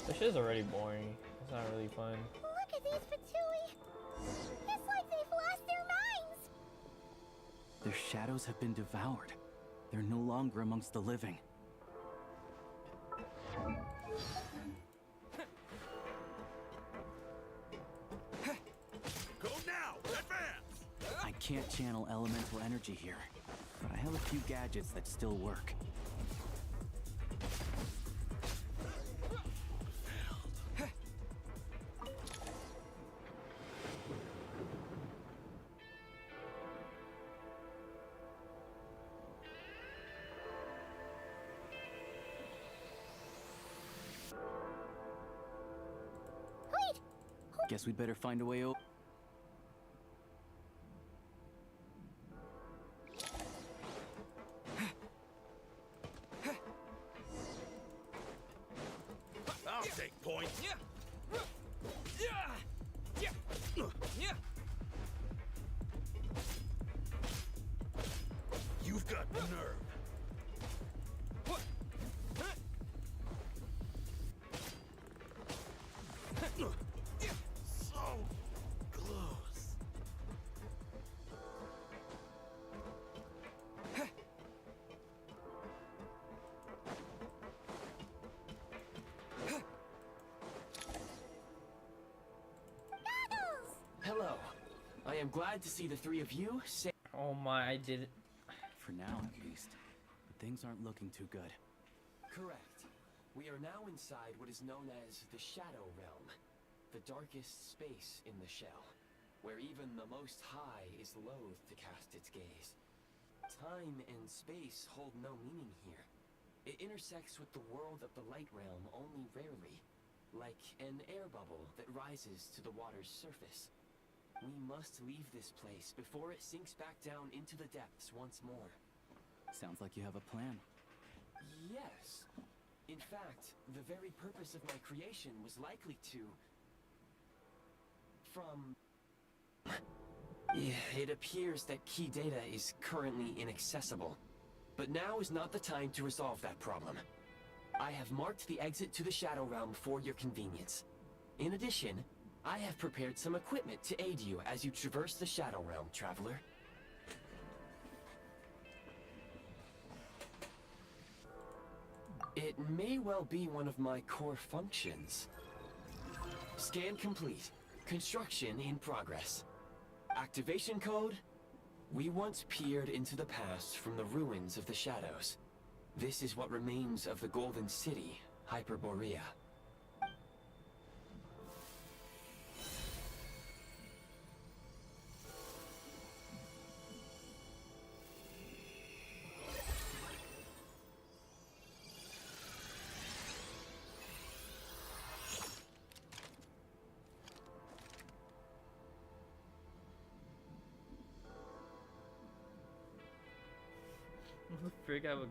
This shit's already boring. It's not really fun. Look at these Fatui. It's like they've lost their minds. Their shadows have been devoured. They're no longer amongst the living. Go now! Advance! I can't channel elemental energy here, but I have a few gadgets that still work. Wait! Guess we'd better find a way over. I'll take point. You've got the nerve. So close. Hello. I am glad to see the three of you safe. Oh my, I did it. For now, at least. But things aren't looking too good. Correct. We are now inside what is known as the Shadow Realm, the darkest space in the shell, where even the Most High is loath to cast its gaze. Time and space hold no meaning here. It intersects with the world of the Light Realm only rarely, like an air bubble that rises to the water's surface. We must leave this place before it sinks back down into the depths once more. Sounds like you have a plan. Yes. In fact, the very purpose of my creation was likely to... It appears that key data is currently inaccessible. But now is not the time to resolve that problem. I have marked the exit to the Shadow Realm for your convenience. In addition, I have prepared some equipment to aid you as you traverse the Shadow Realm, traveler. It may well be one of my core functions. Scan complete. Construction in progress. Activation code? We once peered into the past from the ruins of the Shadows. This is what remains of the Golden City, Hyperborea. Frick, I have a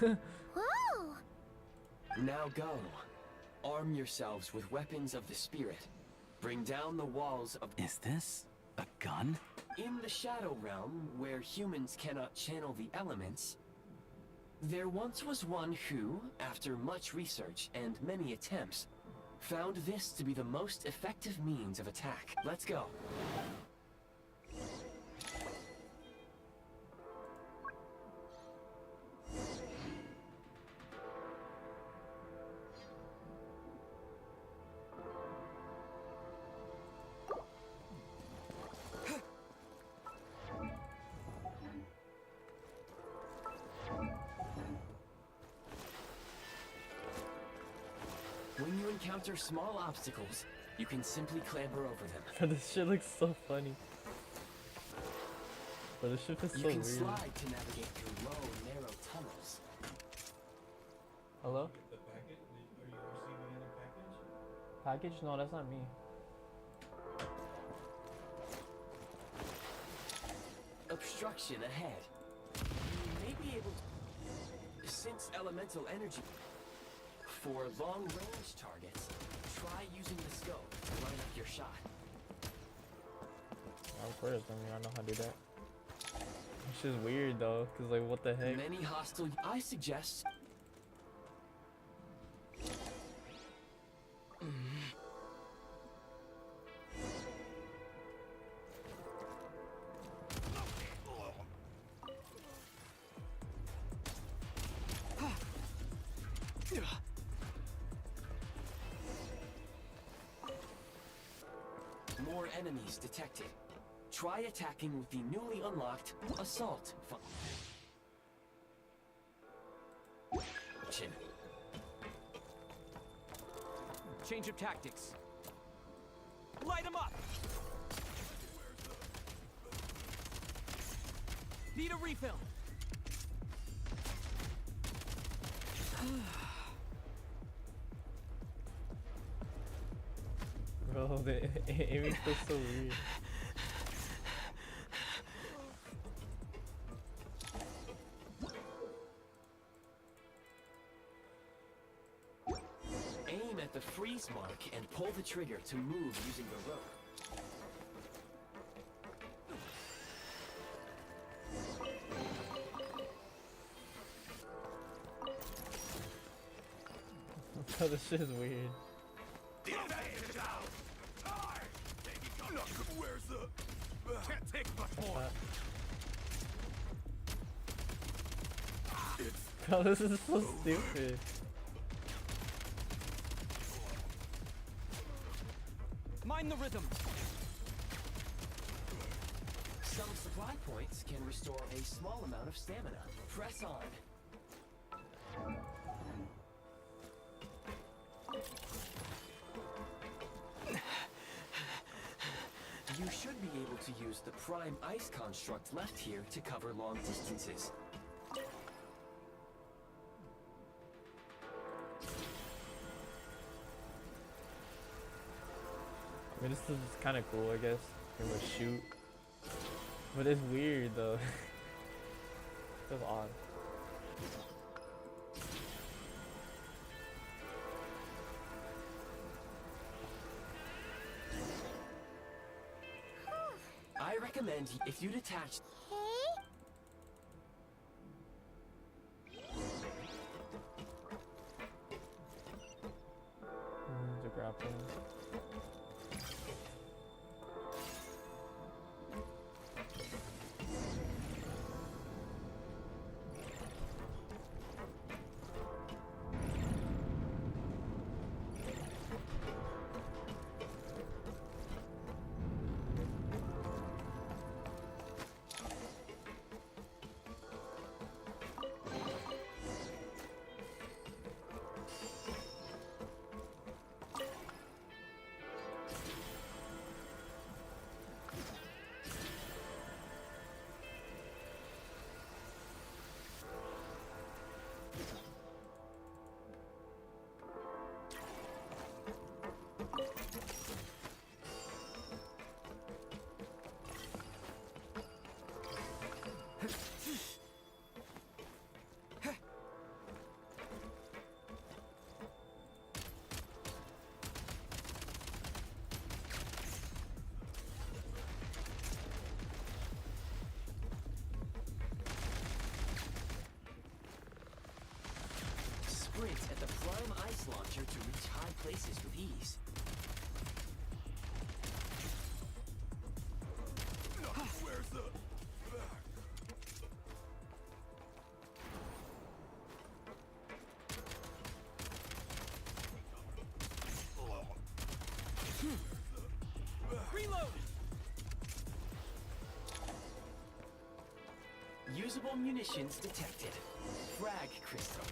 gun. Whoa! Now go. Arm yourselves with weapons of the spirit. Bring down the walls of... Is this a gun? In the Shadow Realm, where humans cannot channel the elements, there once was one who, after much research and many attempts, found this to be the most effective means of attack. Let's go. When you encounter small obstacles, you can simply clamber over them. This shit looks so funny. But this shit is so You can weird. slide to navigate through low, narrow tunnels. Hello? Package? No, that's not me. Obstruction ahead. You may be able to sense elemental energy. For long-range targets, try using the scope to line up your shot. Of course, I mean, I know how to do that. It's just weird though, cause like, what the heck? Many hostile... I suggest... More enemies detected. Try attacking with the newly unlocked assault function. Change of tactics. Light them up! Need a refill. Bro, the aiming feels so weird. Aim at the freeze mark and pull the trigger to move using the rope. Bro, this shit is weird. Where's the... Can't take much more. Bro, this is so stupid. Mind the rhythm. Some supply points can restore a small amount of stamina. Press on. You should be able to use the prime ice construct left here to cover long distances. I mean, this is kind of cool, I guess. You're able to shoot. But it's weird, though. It's odd. I recommend if you detach... happen. Sprint at the prime ice launcher to reach high places with ease. Where's the... Reload! Usable munitions detected. Frag crystal.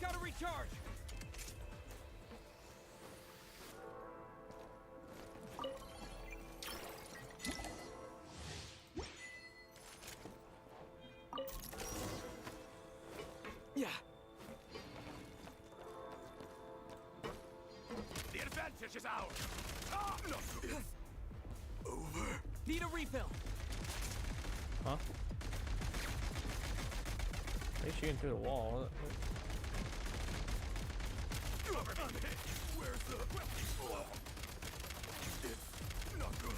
Gotta recharge! Yeah. The advantage is ours! Ah, no, it's over. Need a refill. Huh? They shooting through the wall. I'm hit. Where's the... Oh. It's not good.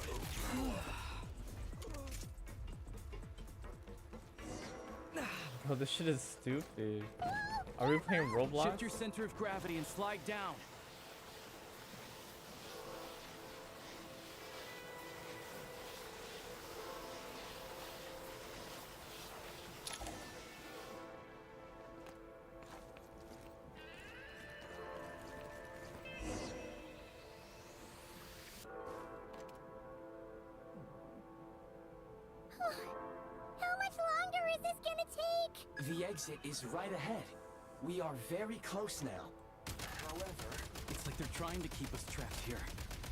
Bro, this shit is stupid. Are we playing Roblox? Shift your center of gravity and slide down. How much longer is this gonna take? The exit is right ahead. We are very close now. However, It's like they're trying to keep us trapped here.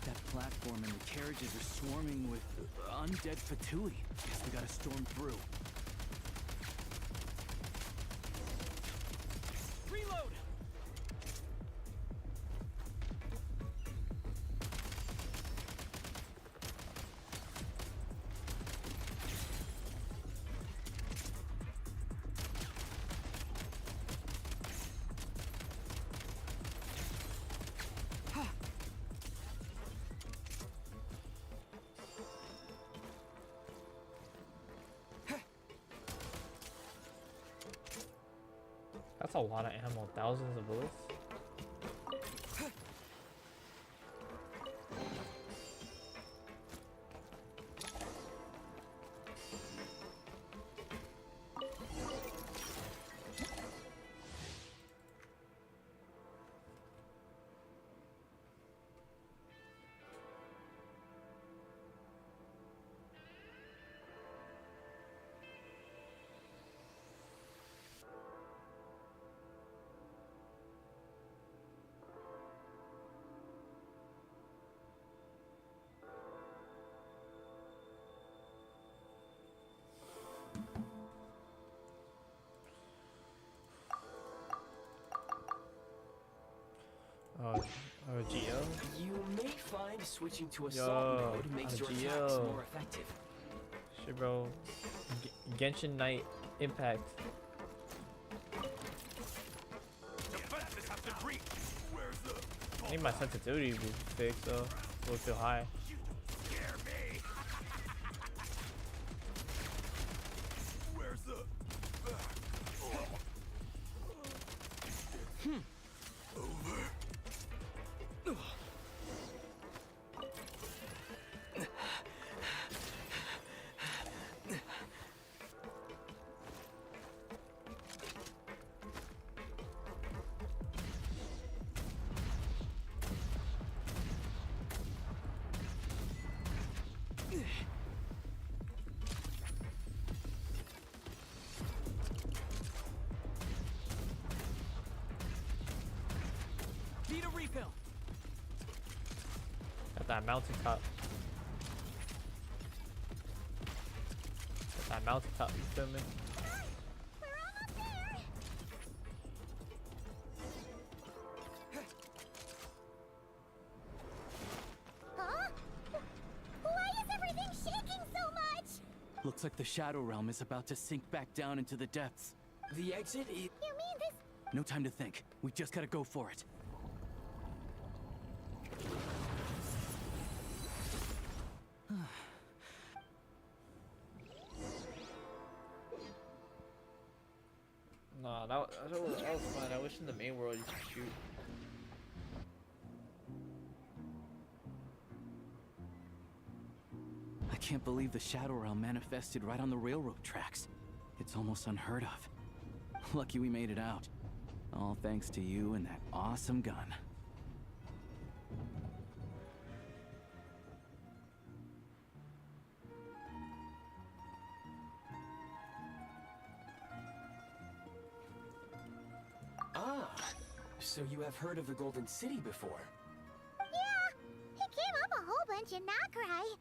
That platform and the carriages are swarming with undead Fatui. Guess we gotta storm through. Reload! That's a lot of ammo. Thousands of bullets. Geo? you may find switching to assault Yo, mode makes your Geo. attacks more effective. Shit, bro. Genshin Knight Impact. Defenses have been breached. Where's the... I need my sensitivity to be fixed though. A little too high. Need a refill. Got that mountaintop. Got that mountaintop, you feel me? Huh? Why is everything shaking so much? Looks like the Shadow Realm is about to sink back down into the depths. The exit is... You mean this? No time to think. We just gotta go for it. Nah, that was fun. I wish in the main world you could shoot. I can't believe the Shadow Realm manifested right on the railroad tracks. It's almost unheard of. Lucky we made it out. All thanks to you and that awesome gun. Ah, so you have heard of the Golden City before? Yeah, it came up a whole bunch in Nokrai.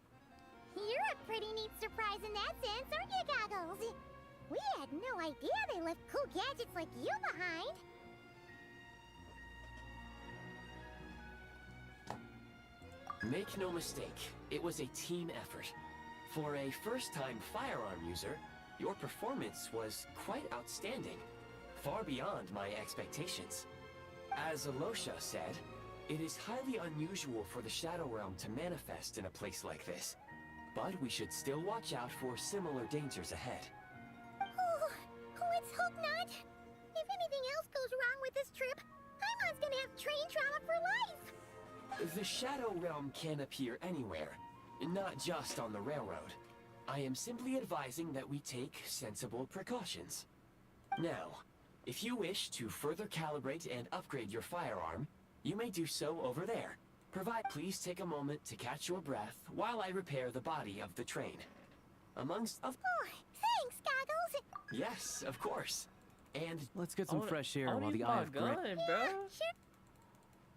You're a pretty neat surprise in that sense, aren't you, Goggles? We had no idea they left cool gadgets like you behind. Make no mistake, it was a team effort. For a first-time firearm user, your performance was quite outstanding, far beyond my expectations. As Alosha said, it is highly unusual for the Shadow Realm to manifest in a place like this, but we should still watch out for similar dangers ahead. Oh, let's hope not. If anything else goes wrong with this trip, Paimon's gonna have train trauma for life. The Shadow Realm can appear anywhere, not just on the railroad. I am simply advising that we take sensible precautions. Now, if you wish to further calibrate and upgrade your firearm, you may do so over there. Please take a moment to catch your breath while I repair the body of the train. Amongst of... Oh, thanks, Goggles. Yes, of course. And... Let's get some fresh air while the use Eye my of Grit... gun, bro. Yeah, sure.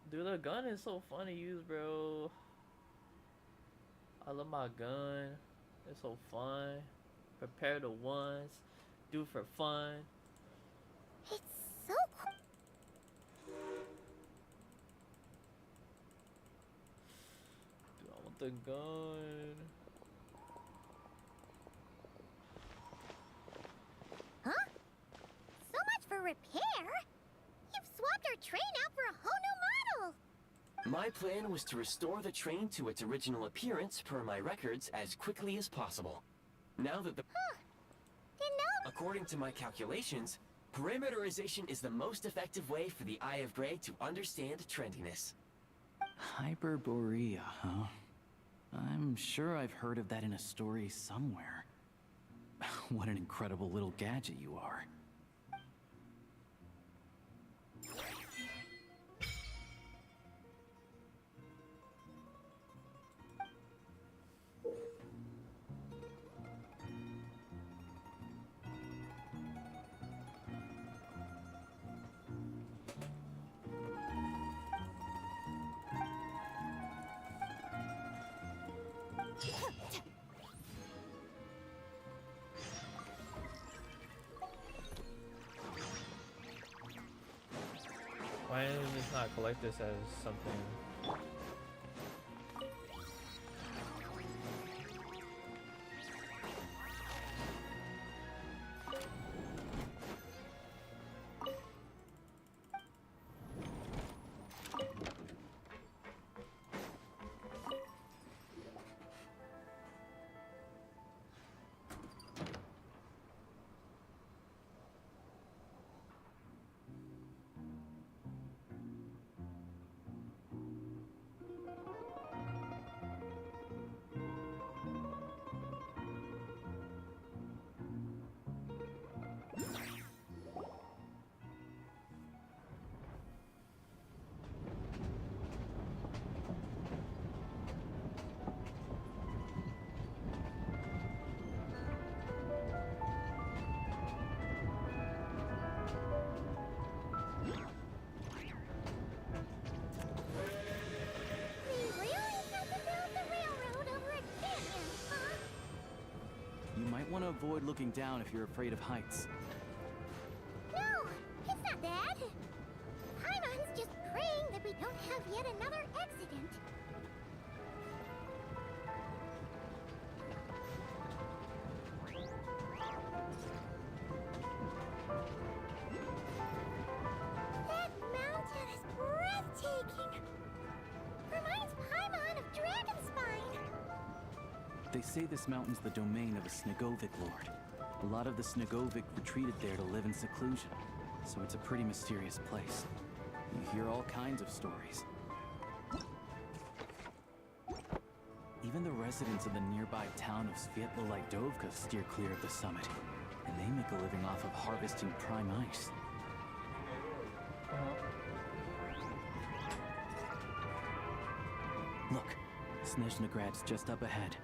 Dude, the gun is so fun to use, bro. I love my gun. It's so fun. Prepare the ones. Do for fun. It's so cool. Dude, I want the gun. Huh? So much for repair? You've swapped our train out for a whole new model! My plan was to restore the train to its original appearance per my records as quickly as possible. Now that the... Didn't know. According to my calculations, parameterization is the most effective way for the Eye of Grey to understand trendiness. Hyperborea, huh? I'm sure I've heard of that in a story somewhere. What an incredible little gadget you are. Why did this not collect this as something? avoid looking down if you're afraid of heights. No, it's not that. Paimon's just praying that we don't have yet another accident. That mountain is breathtaking. Reminds Paimon of Dragonspine. They say this mountain's the domain of a Snegovic lord. A lot of the Snegovic retreated there to live in seclusion, so it's a pretty mysterious place. You hear all kinds of stories. Even the residents of the nearby town of Svietlo-Lidovka steer clear of the summit, and they make a living off of harvesting prime ice. Look, Snezhnograd's just up ahead.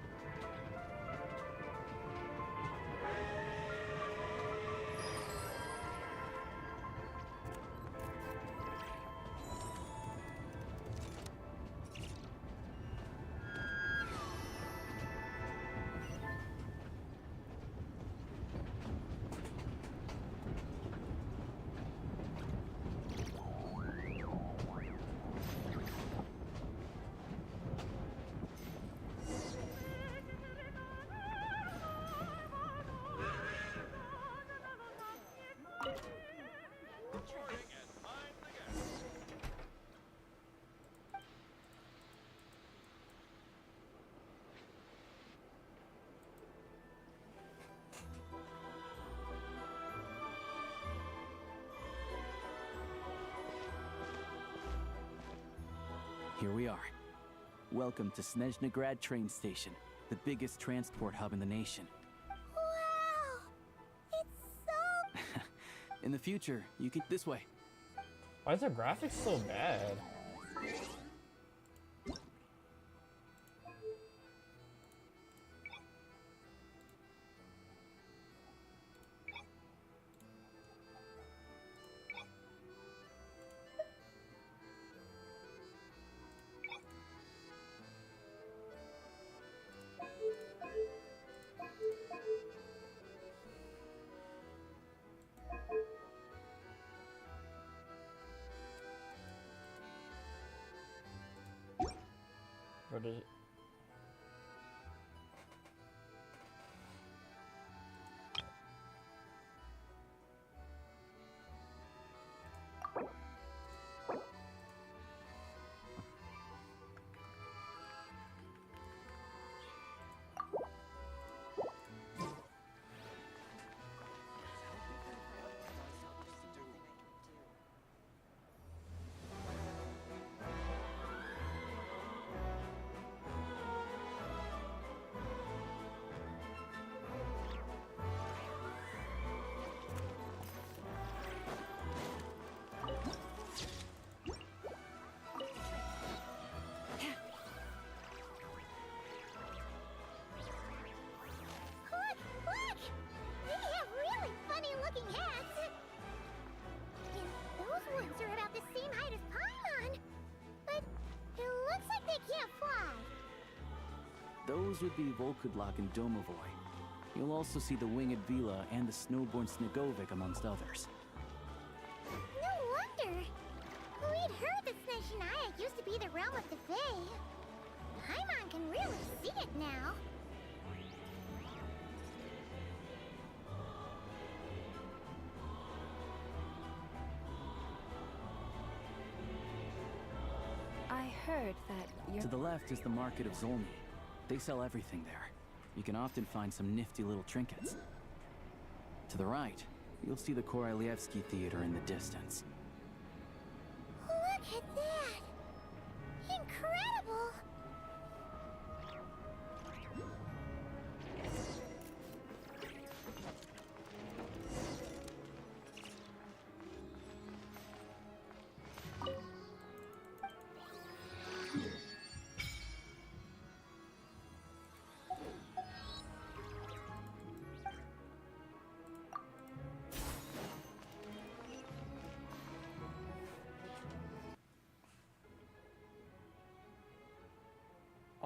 Here we are. Welcome to Snezhnograd train station, the biggest transport hub in the nation. Wow! It's so... In the future, you can... This way. Why is their graphics so bad? Or does it? Look! They have really funny-looking hats! And those ones are about the same height as Paimon! But it looks like they can't fly! Those would be Volkudlak and Domovoy. You'll also see the winged Vila and the snowborn Snegovic amongst others. No wonder! We'd heard that Snezhnaya used to be the realm of the Fae. Paimon can really see it now. I heard that you're... To the left is the market of Zolny. They sell everything there. You can often find some nifty little trinkets. To the right, you'll see the Korolyevsky Theater in the distance. Look at that! Incredible!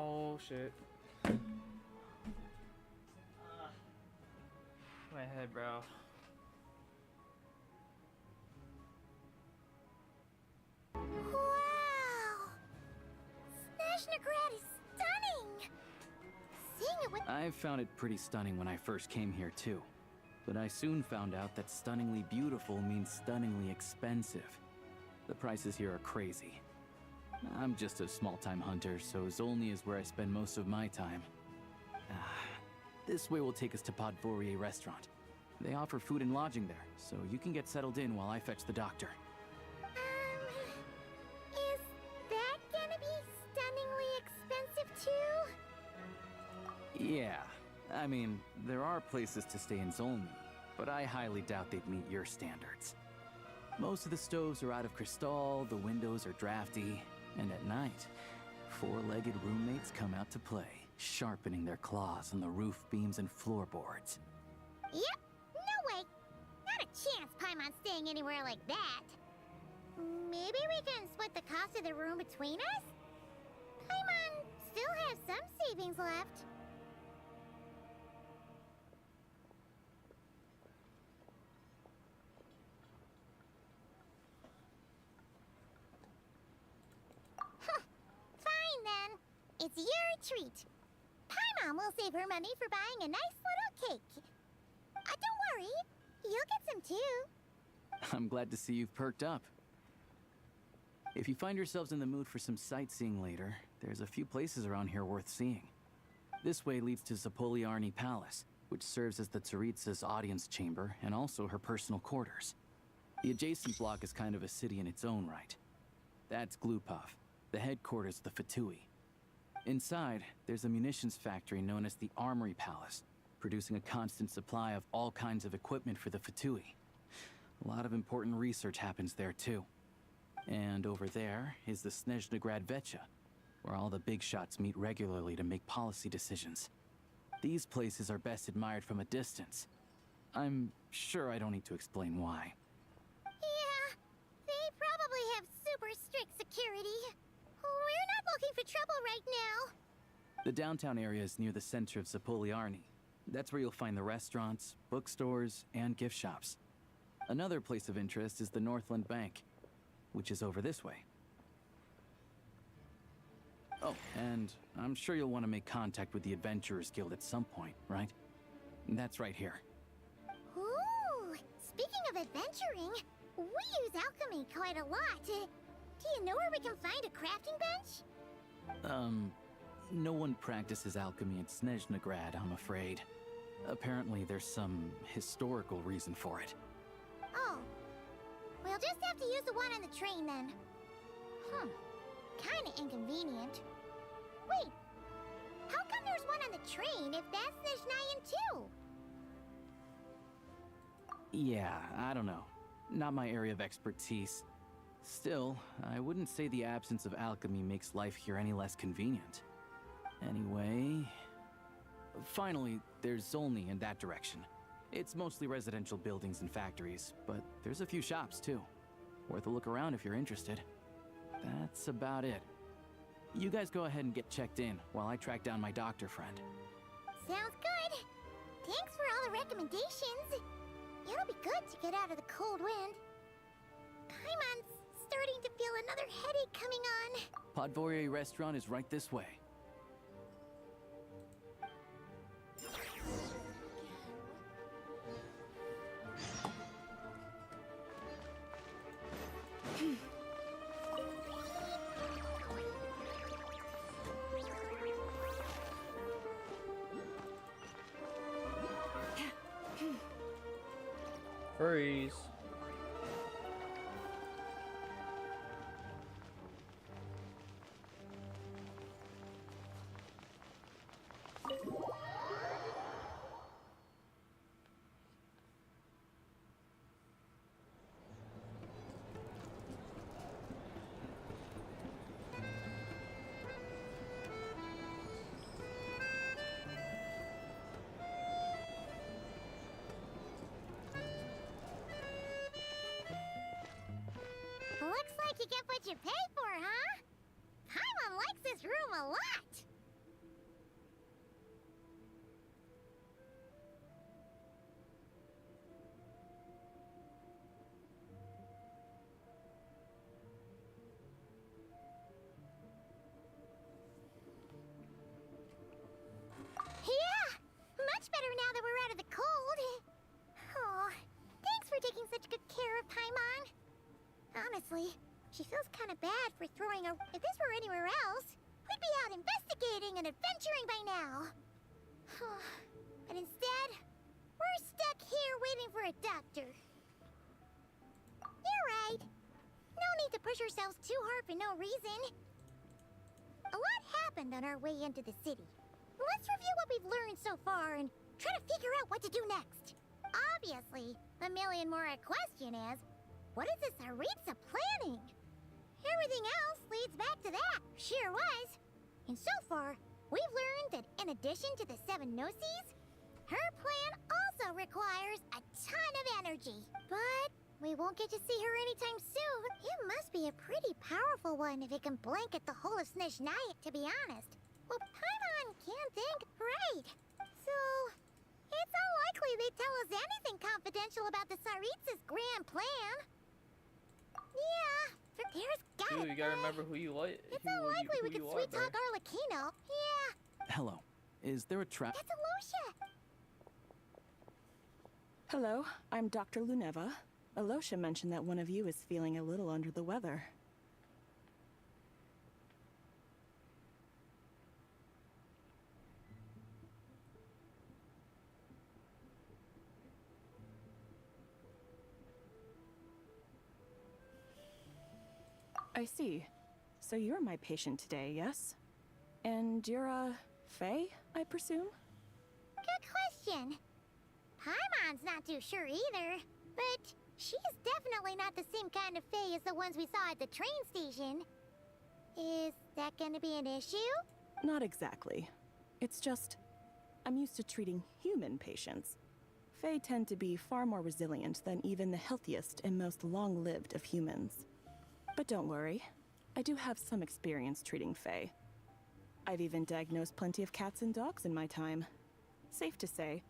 Oh shit. my head, bro. Wow! Snezhnegrad is stunning! Seeing it with I found it pretty stunning when I first came here, too. But I soon found out that stunningly beautiful means stunningly expensive. The prices here are crazy. I'm just a small-time hunter, so Zolny is where I spend most of my time. This way will take us to Podvorier Restaurant. They offer food and lodging there, so you can get settled in while I fetch the doctor. Is that gonna be stunningly expensive too? Yeah, I mean, there are places to stay in Zolny, but I highly doubt they'd meet your standards. Most of the stoves are out of crystal, the windows are drafty, and at night, four-legged roommates come out to play, sharpening their claws on the roof beams and floorboards. Yep, no way. Not a chance Paimon's staying anywhere like that. Maybe we can split the cost of the room between us? Paimon still has some savings left. Fine then. It's your treat. Paimon will save her money for buying a nice little cake. Don't worry, you'll get some too. I'm glad to see you've perked up. If you find yourselves in the mood for some sightseeing later, there's a few places around here worth seeing. This way leads to Zapoliarny Palace, which serves as the Tsaritsa's audience chamber and also her personal quarters. The adjacent block is kind of a city in its own right. That's Glupov, the headquarters of the Fatui. Inside, there's a munitions factory known as the Armory Palace, producing a constant supply of all kinds of equipment for the Fatui. A lot of important research happens there, too. And over there is the Snezhnegrad Vecha, where all the big shots meet regularly to make policy decisions. These places are best admired from a distance. I'm sure I don't need to explain why. Yeah, they probably have super strict security. We're not looking for trouble right now. The downtown area is near the center of Zapoliarny. That's where you'll find the restaurants, bookstores, and gift shops. Another place of interest is the Northland Bank, which is over this way. Oh, and I'm sure you'll want to make contact with the Adventurers Guild at some point, right? That's right here. Ooh, speaking of adventuring, we use alchemy quite a lot. Do you know where we can find a crafting bench? No one practices alchemy at Snezhnegrad, I'm afraid. Apparently there's some historical reason for it. Oh, we'll just have to use the one on the train then. Kinda inconvenient. Wait, how come there's one on the train if that's Snezhnayan too? Yeah, I don't know. Not my area of expertise. Still, I wouldn't say the absence of alchemy makes life here any less convenient. Anyway... Finally, there's Zolny in that direction. It's mostly residential buildings and factories, but there's a few shops too. Worth a look around if you're interested. That's about it. You guys go ahead and get checked in while I track down my doctor friend. Sounds good. Thanks for all the recommendations. It'll be good to get out of the cold wind. Paimon's starting to feel another headache coming on. Podvorier Restaurant is right this way. Freeze. Looks like you get what you pay for, huh? Paimon likes this room a lot. Honestly, she feels kind of bad for throwing a... If this were anywhere else, we'd be out investigating and adventuring by now. But instead, we're stuck here waiting for a doctor. You're right. No need to push ourselves too hard for no reason. A lot happened on our way into the city. Let's review what we've learned so far and try to figure out what to do next. Obviously, the million more question is, what is the Tsaritsa planning? Everything else leads back to that. Sure was. And so far, we've learned that in addition to the 7 Gnosis, her plan also requires a ton of energy. But we won't get to see her anytime soon. It must be a pretty powerful one if it can blanket the whole of Snezhnaya, to be honest. Well, Paimon can't think right. So, it's unlikely they'd tell us anything confidential about the Tsaritsa's grand plan. Yeah, but there's gotta Dude, you gotta remember who you are. It's unlikely we can sweet talk Arlecchino. Yeah. Hello. Is there a trap? That's Alosha. Hello, I'm Dr. Luneva. Alosha mentioned that one of you is feeling a little under the weather. I see. So you're my patient today, yes? And you're Fae, I presume? Good question. Paimon's not too sure either, but she's definitely not the same kind of Fae as the ones we saw at the train station. Is that gonna be an issue? Not exactly. It's just, I'm used to treating human patients. Fae tend to be far more resilient than even the healthiest and most long-lived of humans. But don't worry, I do have some experience treating Fae. I've even diagnosed plenty of cats and dogs in my time. Safe to say,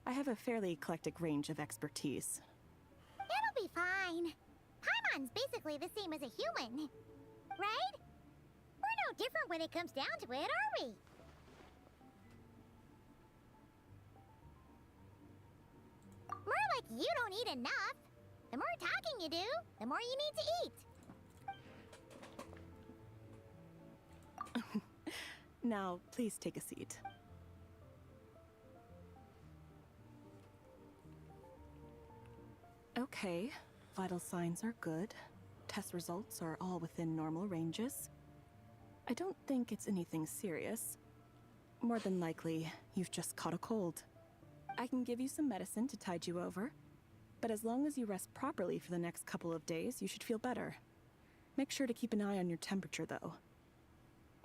I have a fairly eclectic range of expertise. It'll be fine. Paimon's basically the same as a human, right? We're no different when it comes down to it, are we? More like you don't eat enough. The more talking you do, the more you need to eat. Now, please take a seat. Okay, vital signs are good. Test results are all within normal ranges. I don't think it's anything serious. More than likely, you've just caught a cold. I can give you some medicine to tide you over, but as long as you rest properly for the next couple of days, you should feel better. Make sure to keep an eye on your temperature, though.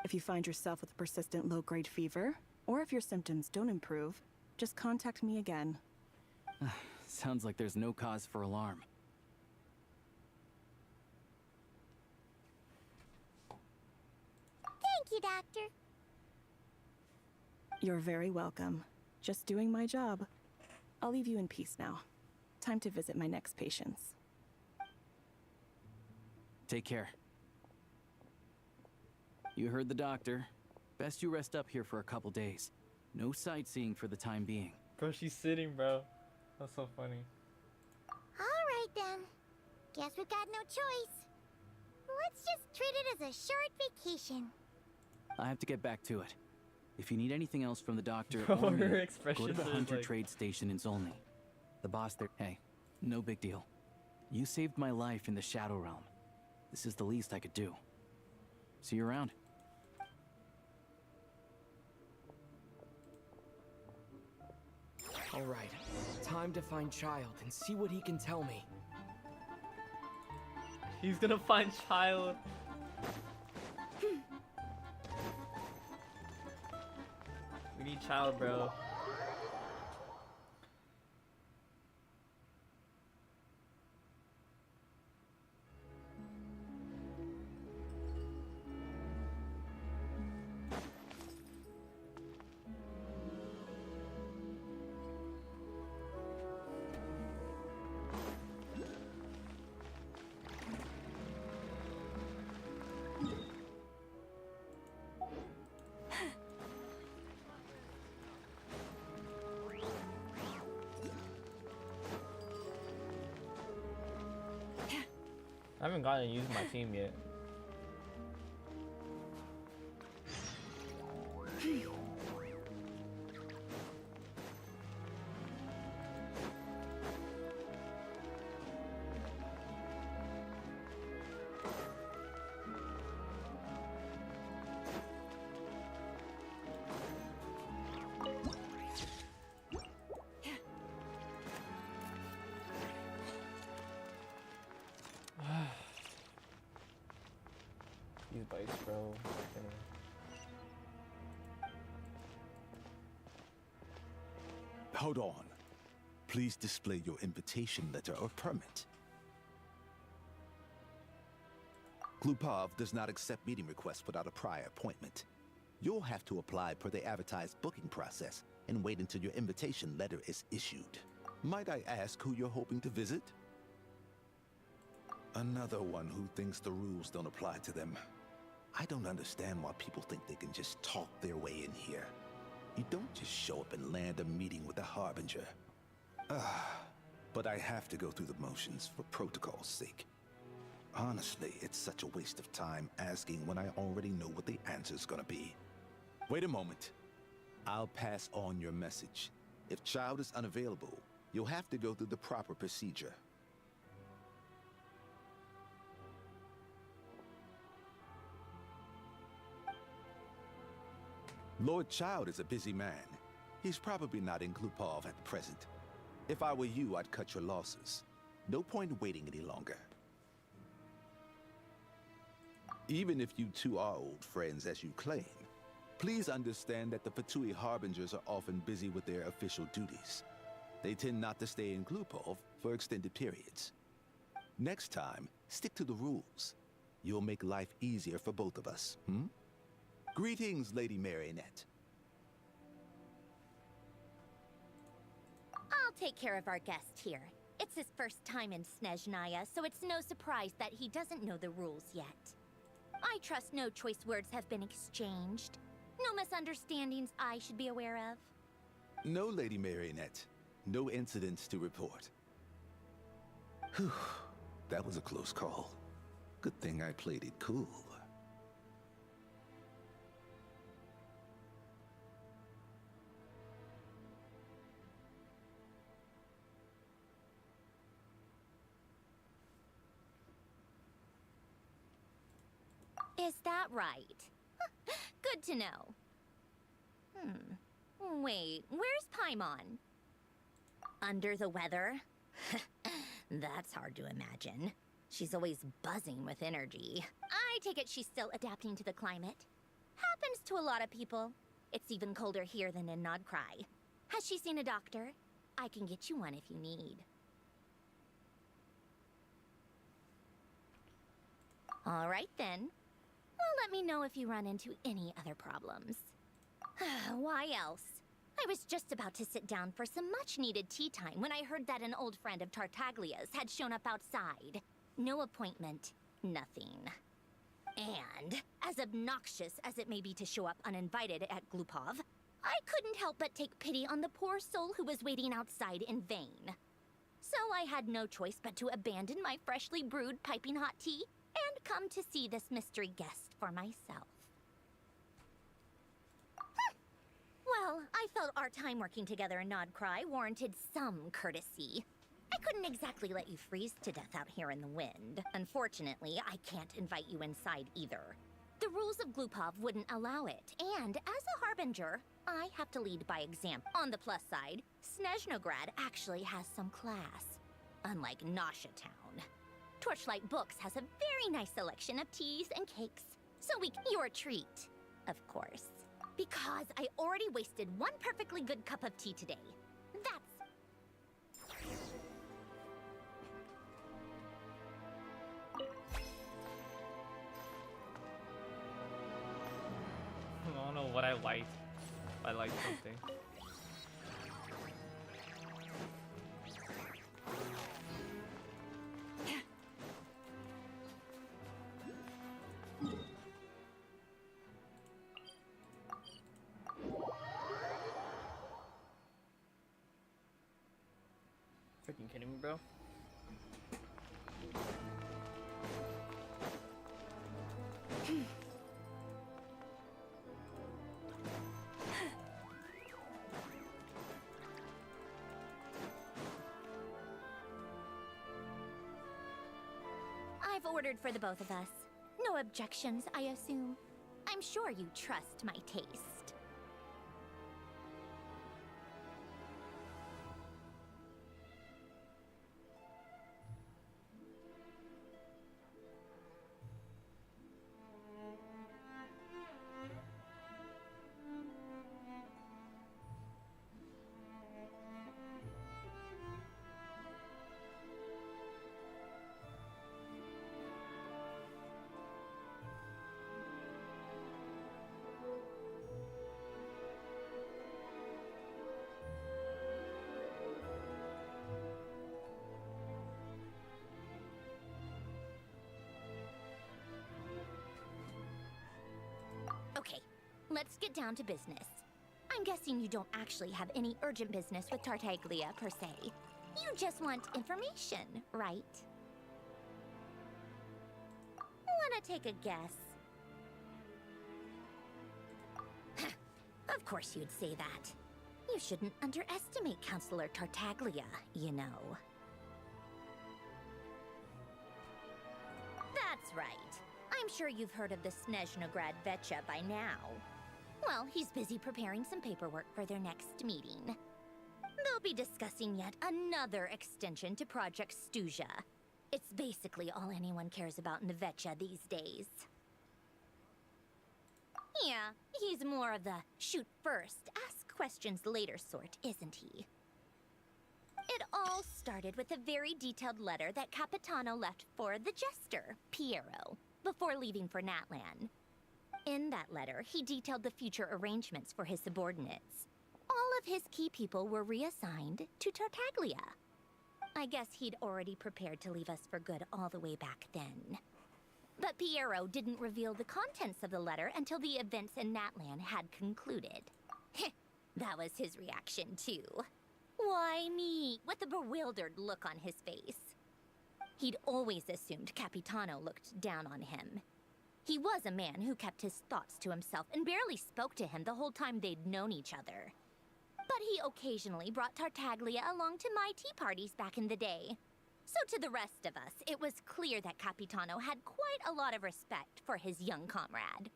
If you find yourself with a persistent low-grade fever, or if your symptoms don't improve, just contact me again. Sounds like there's no cause for alarm. Thank you, Doctor. You're very welcome. Just doing my job. I'll leave you in peace now. Time to visit my next patients. Take care. You heard the doctor. Best you rest up here for a couple days. No sightseeing for the time being. Bro, she's sitting, bro. That's so funny. Alright then. Guess we've got no choice. Let's just treat it as a short vacation. I have to get back to it. If you need anything else from the doctor Bro, or me, her go to expressions the are Hunter like- Trade Station in Zolny. The boss there, hey, no big deal. You saved my life in the Shadow Realm. This is the least I could do. See you around. All right, time to find Child and see what he can tell me. He's gonna find Child. We need Child, bro. I haven't gotten to use my team yet. These bites, bro. Hold on. Please display your invitation letter or permit. Glupov does not accept meeting requests without a prior appointment. You'll have to apply per the advertised booking process and wait until your invitation letter is issued. Might I ask who you're hoping to visit? Another one who thinks the rules don't apply to them. I don't understand why people think they can just talk their way in here. You don't just show up and land a meeting with the Harbinger. But I have to go through the motions for protocol's sake. Honestly, it's such a waste of time asking when I already know what the answer's gonna be. Wait a moment. I'll pass on your message. If Child is unavailable, you'll have to go through the proper procedure. Lord Child is a busy man. He's probably not in Glupov at present. If I were you, I'd cut your losses. No point waiting any longer. Even if you two are old friends as you claim, please understand that the Fatui Harbingers are often busy with their official duties. They tend not to stay in Glupov for extended periods. Next time, stick to the rules. You'll make life easier for both of us, Greetings, Lady Marionette. I'll take care of our guest here. It's his first time in Snezhnaya, so it's no surprise that he doesn't know the rules yet. I trust no choice words have been exchanged. No misunderstandings I should be aware of. No, Lady Marionette. No incidents to report. Whew. That was a close call. Good thing I played it cool. Is that right? Good to know. Wait, where's Paimon? Under the weather? That's hard to imagine. She's always buzzing with energy. I take it she's still adapting to the climate. Happens to a lot of people. It's even colder here than in Nodcry. Has she seen a doctor? I can get you one if you need. All right then. Well, let me know if you run into any other problems. Why else? I was just about to sit down for some much-needed tea time when I heard that an old friend of Tartaglia's had shown up outside. No appointment, nothing. And, as obnoxious as it may be to show up uninvited at Glupov, I couldn't help but take pity on the poor soul who was waiting outside in vain. So I had no choice but to abandon my freshly brewed piping hot tea and come to see this mystery guest for myself. Well, I felt our time working together in Nodcry warranted some courtesy. I couldn't exactly let you freeze to death out here in the wind. Unfortunately, I can't invite you inside either. The rules of Glupov wouldn't allow it, and as a Harbinger, I have to lead by example. On the plus side, Snezhnograd actually has some class, unlike Nasha Town. Torchlight Books has a very nice selection of teas and cakes, so your treat, of course. Because I already wasted one perfectly good cup of tea today. That's... I don't know what I liked. I liked something. Freaking kidding me, bro? I've ordered for the both of us. No objections, I assume. I'm sure you trust my taste. Okay, let's get down to business. I'm guessing you don't actually have any urgent business with Tartaglia, per se. You just want information, right? Wanna take a guess? Of course you'd say that. You shouldn't underestimate Counselor Tartaglia, you know. That's right. I'm sure you've heard of the Snezhnograd Vecha by now. Well, he's busy preparing some paperwork for their next meeting. They'll be discussing yet another extension to Project Stuja. It's basically all anyone cares about in the Vecha these days. Yeah, he's more of the shoot first, ask questions later sort, isn't he? It all started with a very detailed letter that Capitano left for the Jester, Piero, before leaving for Natlan. In that letter, he detailed the future arrangements for his subordinates. All of his key people were reassigned to Tartaglia. I guess he'd already prepared to leave us for good all the way back then. But Piero didn't reveal the contents of the letter until the events in Natlan had concluded. That was his reaction, too. Why me? With a bewildered look on his face. He'd always assumed Capitano looked down on him. He was a man who kept his thoughts to himself and barely spoke to him the whole time they'd known each other. But he occasionally brought Tartaglia along to my tea parties back in the day. So to the rest of us, it was clear that Capitano had quite a lot of respect for his young comrade.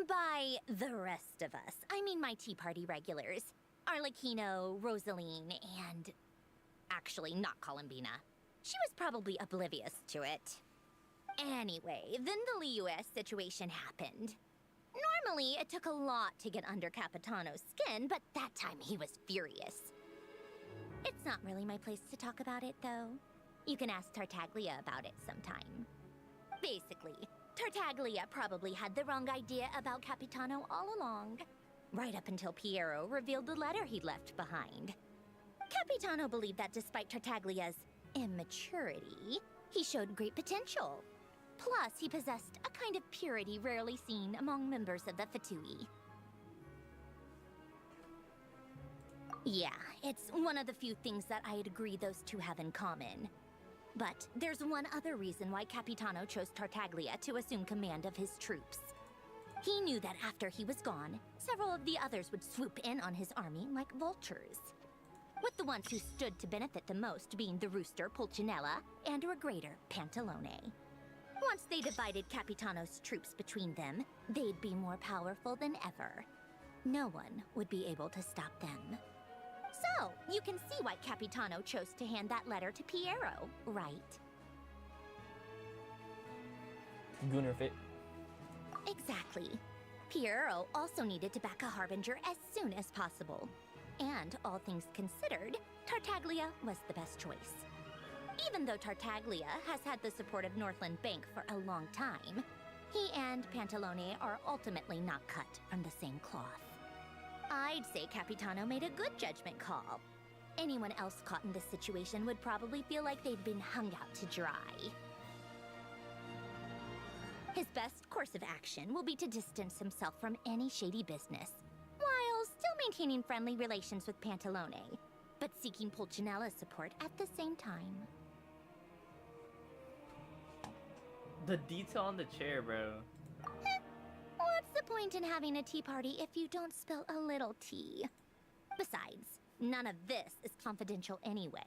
By the rest of us, I mean my tea party regulars. Arlecchino, Rosaline, and... actually, not Columbina. She was probably oblivious to it. Anyway, then the Liu's situation happened. Normally, it took a lot to get under Capitano's skin, but that time he was furious. It's not really my place to talk about it, though. You can ask Tartaglia about it sometime. Basically, Tartaglia probably had the wrong idea about Capitano all along. Right up until Piero revealed the letter he'd left behind. Capitano believed that despite Tartaglia's immaturity, he showed great potential. Plus, he possessed a kind of purity rarely seen among members of the Fatui. Yeah, it's one of the few things that I'd agree those two have in common. But there's one other reason why Capitano chose Tartaglia to assume command of his troops. He knew that after he was gone, several of the others would swoop in on his army like vultures. With the ones who stood to benefit the most being the Rooster, Pulcinella, and Regrator, Pantalone. Once they divided Capitano's troops between them, they'd be more powerful than ever. No one would be able to stop them. So, you can see why Capitano chose to hand that letter to Piero, right? Gunner fit. Exactly. Piero also needed to back a Harbinger as soon as possible. And all things considered, Tartaglia was the best choice. Even though Tartaglia has had the support of Northland Bank for a long time, he and Pantalone are ultimately not cut from the same cloth. I'd say Capitano made a good judgment call. Anyone else caught in this situation would probably feel like they'd been hung out to dry. His best course of action will be to distance himself from any shady business, while still maintaining friendly relations with Pantalone, but seeking Pulcinella's support at the same time. The detail on the chair, bro. What's the point in having a tea party if you don't spill a little tea? Besides, none of this is confidential anyway.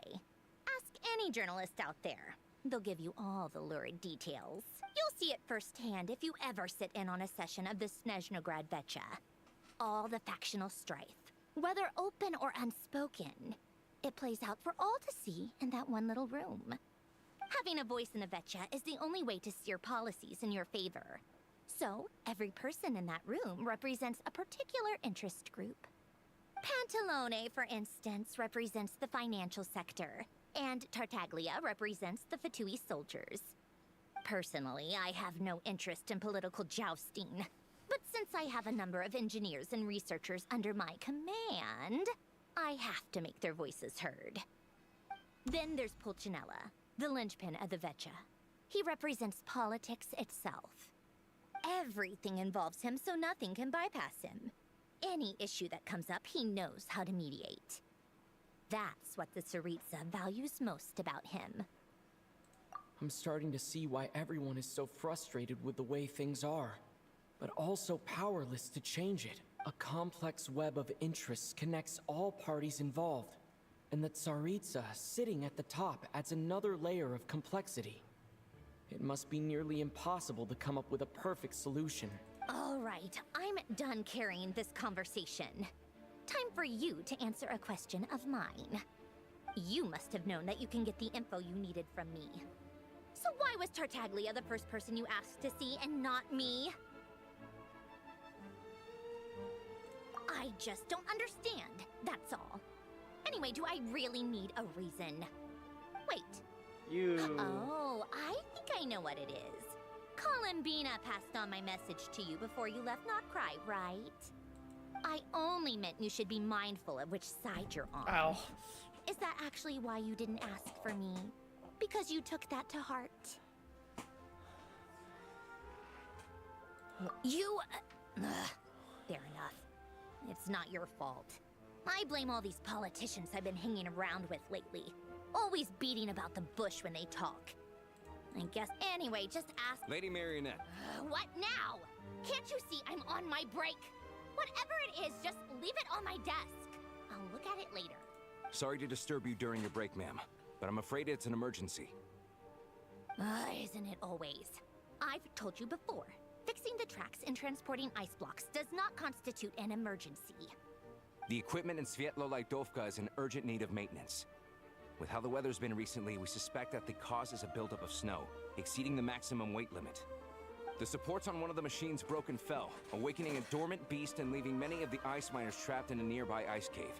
Ask any journalist out there. They'll give you all the lurid details. You'll see it firsthand if you ever sit in on a session of the Snezhnograd Vecha. All the factional strife, whether open or unspoken, it plays out for all to see in that one little room. Having a voice in the Vecha is the only way to steer policies in your favor. So, every person in that room represents a particular interest group. Pantalone, for instance, represents the financial sector, and Tartaglia represents the Fatui soldiers. Personally, I have no interest in political jousting. But since I have a number of engineers and researchers under my command, I have to make their voices heard. Then there's Pulcinella, the linchpin of the Vecha. He represents politics itself. Everything involves him, so nothing can bypass him. Any issue that comes up, he knows how to mediate. That's what the Tsaritsa values most about him. I'm starting to see why everyone is so frustrated with the way things are, but also powerless to change it. A complex web of interests connects all parties involved, and the Tsaritsa sitting at the top adds another layer of complexity. It must be nearly impossible to come up with a perfect solution. All right, I'm done carrying this conversation. Time for you to answer a question of mine. You must have known that you can get the info you needed from me. So why was Tartaglia the first person you asked to see and not me? I just don't understand, that's all. Anyway, do I really need a reason? Wait. Oh, I think I know what it is. Columbina passed on my message to you before you left Notcry, right? I only meant you should be mindful of which side you're on. Ow. Is that actually why you didn't ask for me? Because you took that to heart? You... fair enough. It's not your fault. I blame all these politicians I've been hanging around with lately. Always beating about the bush when they talk. I guess anyway, just ask... Lady Marionette. What now? Can't you see I'm on my break? Whatever it is, just leave it on my desk. I'll look at it later. Sorry to disturb you during your break, ma'am, but I'm afraid it's an emergency. Isn't it always? I've told you before. Fixing the tracks and transporting ice blocks does not constitute an emergency. The equipment in Svietlolaitovka is in urgent need of maintenance. With how the weather's been recently, we suspect that the cause is a buildup of snow, exceeding the maximum weight limit. The supports on one of the machines broke and fell, awakening a dormant beast and leaving many of the ice miners trapped in a nearby ice cave.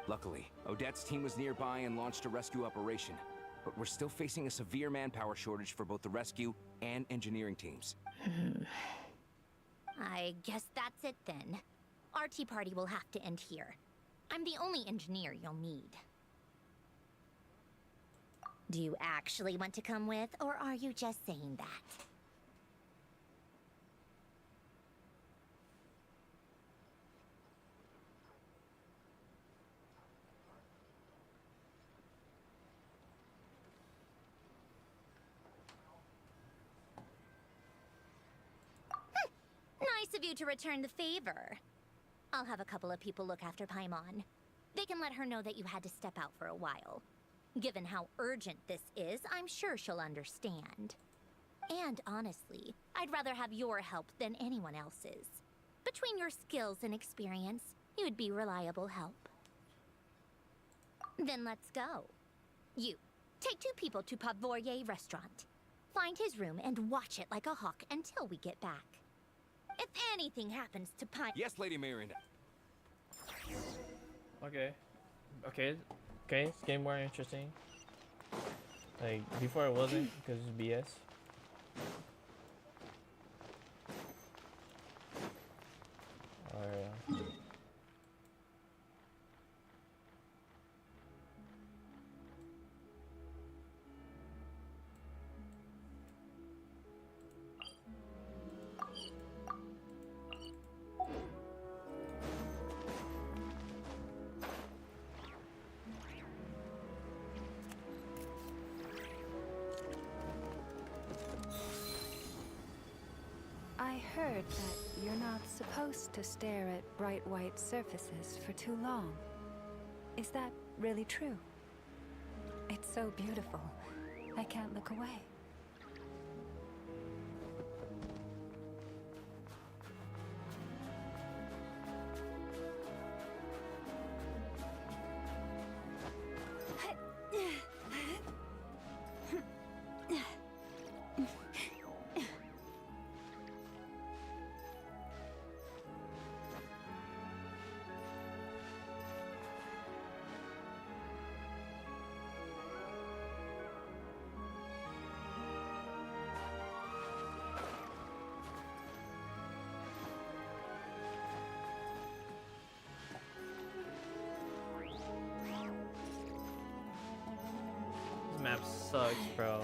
Luckily, Odette's team was nearby and launched a rescue operation, but we're still facing a severe manpower shortage for both the rescue and engineering teams. I guess that's it then. Our tea party will have to end here. I'm the only engineer you'll need. Do you actually want to come with, or are you just saying that? Nice of you to return the favor. I'll have a couple of people look after Paimon. They can let her know that you had to step out for a while. Given how urgent this is, I'm sure she'll understand. And honestly, I'd rather have your help than anyone else's. Between your skills and experience, you'd be reliable help. Then let's go. You, take 2 people to Pavorier restaurant. Find his room and watch it like a hawk until we get back. If anything happens to Yes, Lady Marionette. Okay. Okay, it's getting more interesting. Like, before it wasn't, because it's BS. Alright. I heard that you're not supposed to stare at bright white surfaces for too long. Is that really true? It's so beautiful. I can't look away. This map sucks, bro.